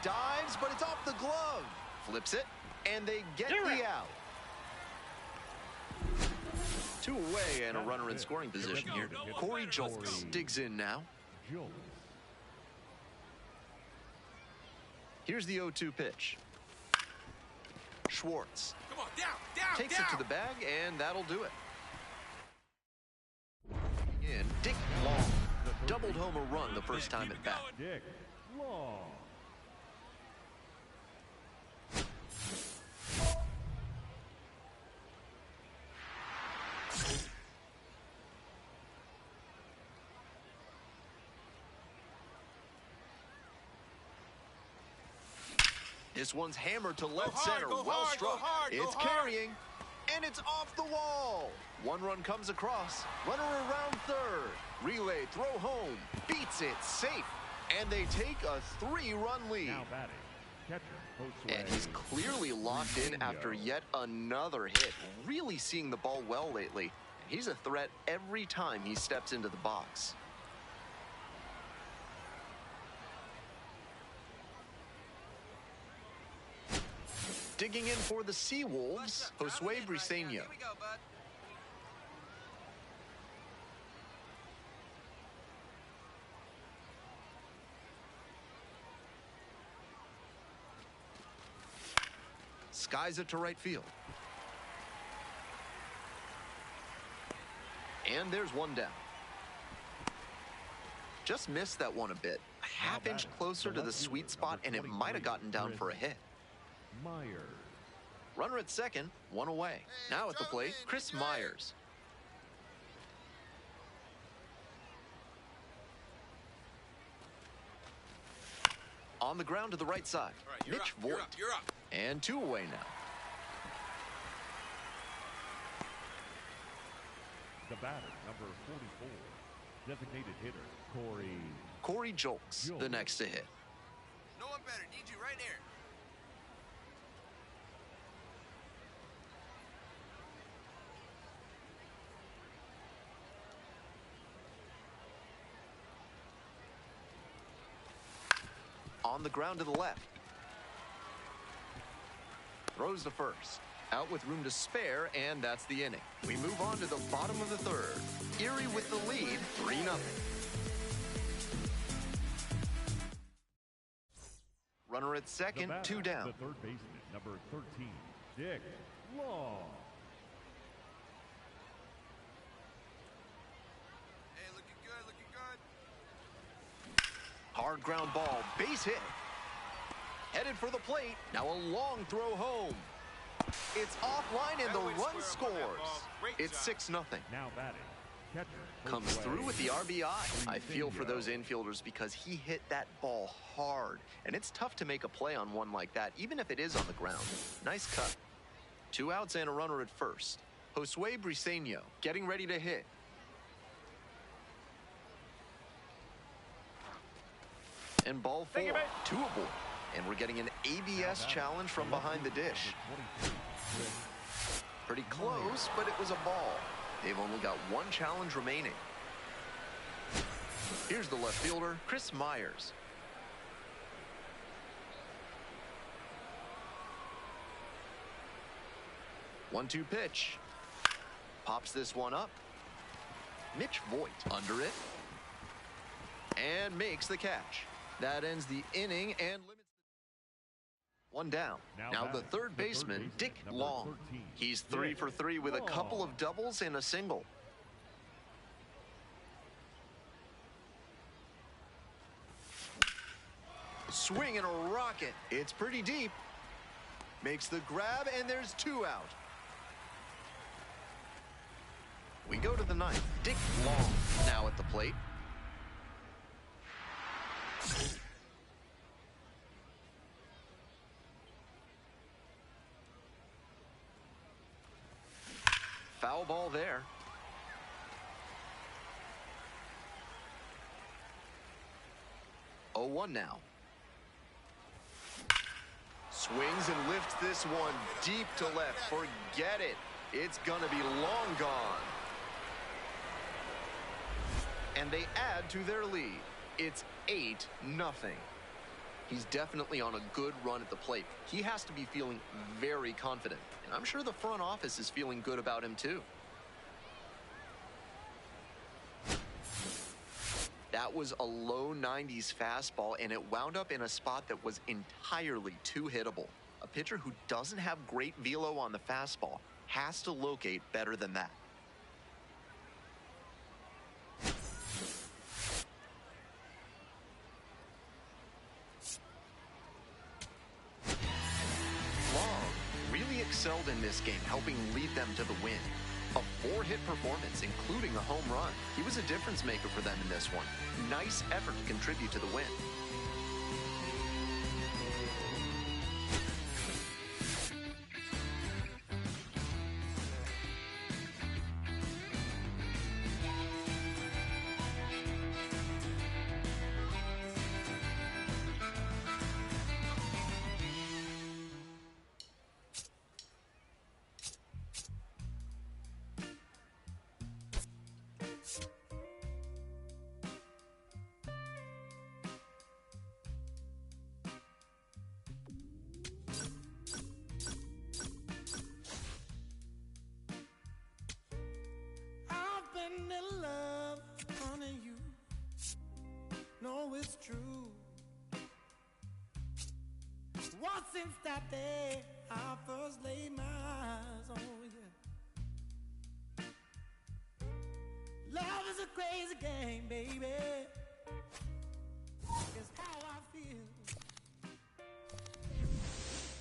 Dives, but it's off the glove. Flips it, and they get the out. 2 away and a runner in scoring position here. Corey Jolks digs in now. Here's the 0-2 pitch. Schwartz. Come on, down. Takes it to the bag, and that'll do it. In Dick Long. Doubled home a run the first time at bat. Dick Long. This one's hammered to left center. Well struck. It's carrying, and it's off the wall. 1 run comes across. Runner around third. Relay, throw home. Beats it, safe. And they take a 3-run lead. Now batting, catcher, Josue And he's clearly locked in after yet another hit. Really seeing the ball well lately. He's a threat every time he steps into the box. Digging in for the Seawolves, Josue Briseño. Here we go, bud. Skies it to right field. And there's one down. Just missed that one a bit. A half-inch closer to the sweet spot, and it might have gotten down for a hit. Myers. Runner at second, 1 away. Now at the plate, Chris Myers. On the ground to the right side, Mitch Voigt. You're up. And 2 away now. The batter, number 44, designated hitter, Corey Jolks, the next to hit. No one better. Need you right there. On the ground to the left. Throws to first. Out with room to spare, and that's the inning. We move on to the bottom of the third. Erie with the lead, 3-0. Runner at second, batter, 2 down. The third baseman, number 13, Dick Long. Hey, looking good. Hard ground ball, base hit. Headed for the plate. Now a long throw home. It's offline and the run scores. It's 6-0. Now batting, catcher. Comes through with the RBI. I feel for those infielders because he hit that ball hard. And it's tough to make a play on one like that, even if it is on the ground. Nice cut. 2 outs and a runner at first. Josue Briseño getting ready to hit. And ball 4, 2 aboard. And we're getting an ABS challenge from behind the dish. Pretty close, but it was a ball. They've only got 1 challenge remaining. Here's the left fielder, Chris Myers. One-two pitch. Pops this one up. Mitch Voigt under it. And makes the catch. That ends the inning and limits. One down. Now the third baseman, Dick Long. He's 3 for 3 with a couple of doubles and a single. Swing and a rocket. It's pretty deep. Makes the grab, and there's 2 out. We go to the 9th. Dick Long now at the plate. Foul ball there. Oh, 1 now. Swings and lifts this one deep to left. Forget it. It's gonna be long gone. And they add to their lead. It's 8-0. He's definitely on a good run at the plate. He has to be feeling very confident. And I'm sure the front office is feeling good about him too. That was a low 90s fastball, and it wound up in a spot that was entirely too hittable. A pitcher who doesn't have great velo on the fastball has to locate better than that. Excelled in this game, helping lead them to the win. A 4-hit performance, including a home run. He was a difference maker for them in this one. Nice effort to contribute to the win. In love, honey, you know it's true. What since that day I first laid my eyes on you. Love is a crazy game, baby. It's how I feel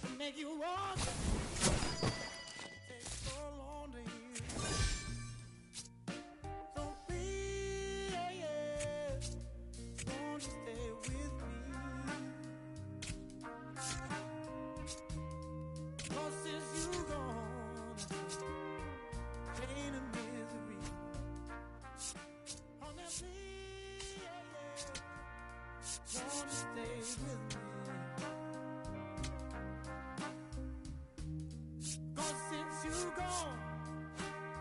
to make you want. It takes so long to heal. Stay with me. 'Cause since you gone, pain and misery. Honestly, won't you stay with me? 'Cause since you gone,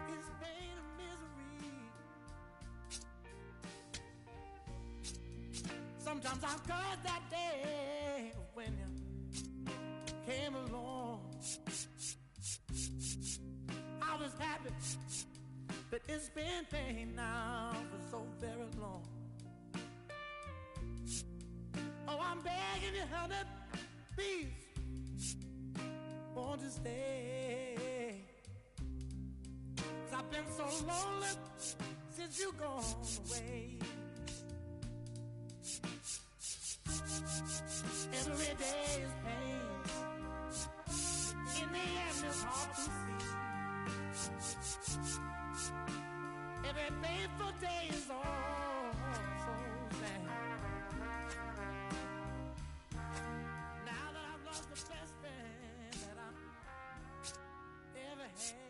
it's pain and misery. Sometimes I curse that day when you came along. I was happy, but it's been pain now for so very long. Oh, I'm begging you, honey, please, won't you stay? 'Cause I've been so lonely since you gone away. Every day is pain. In the end, it's hard to see. Every faithful day is all so sad. Now that I've lost the best friend that I've ever had.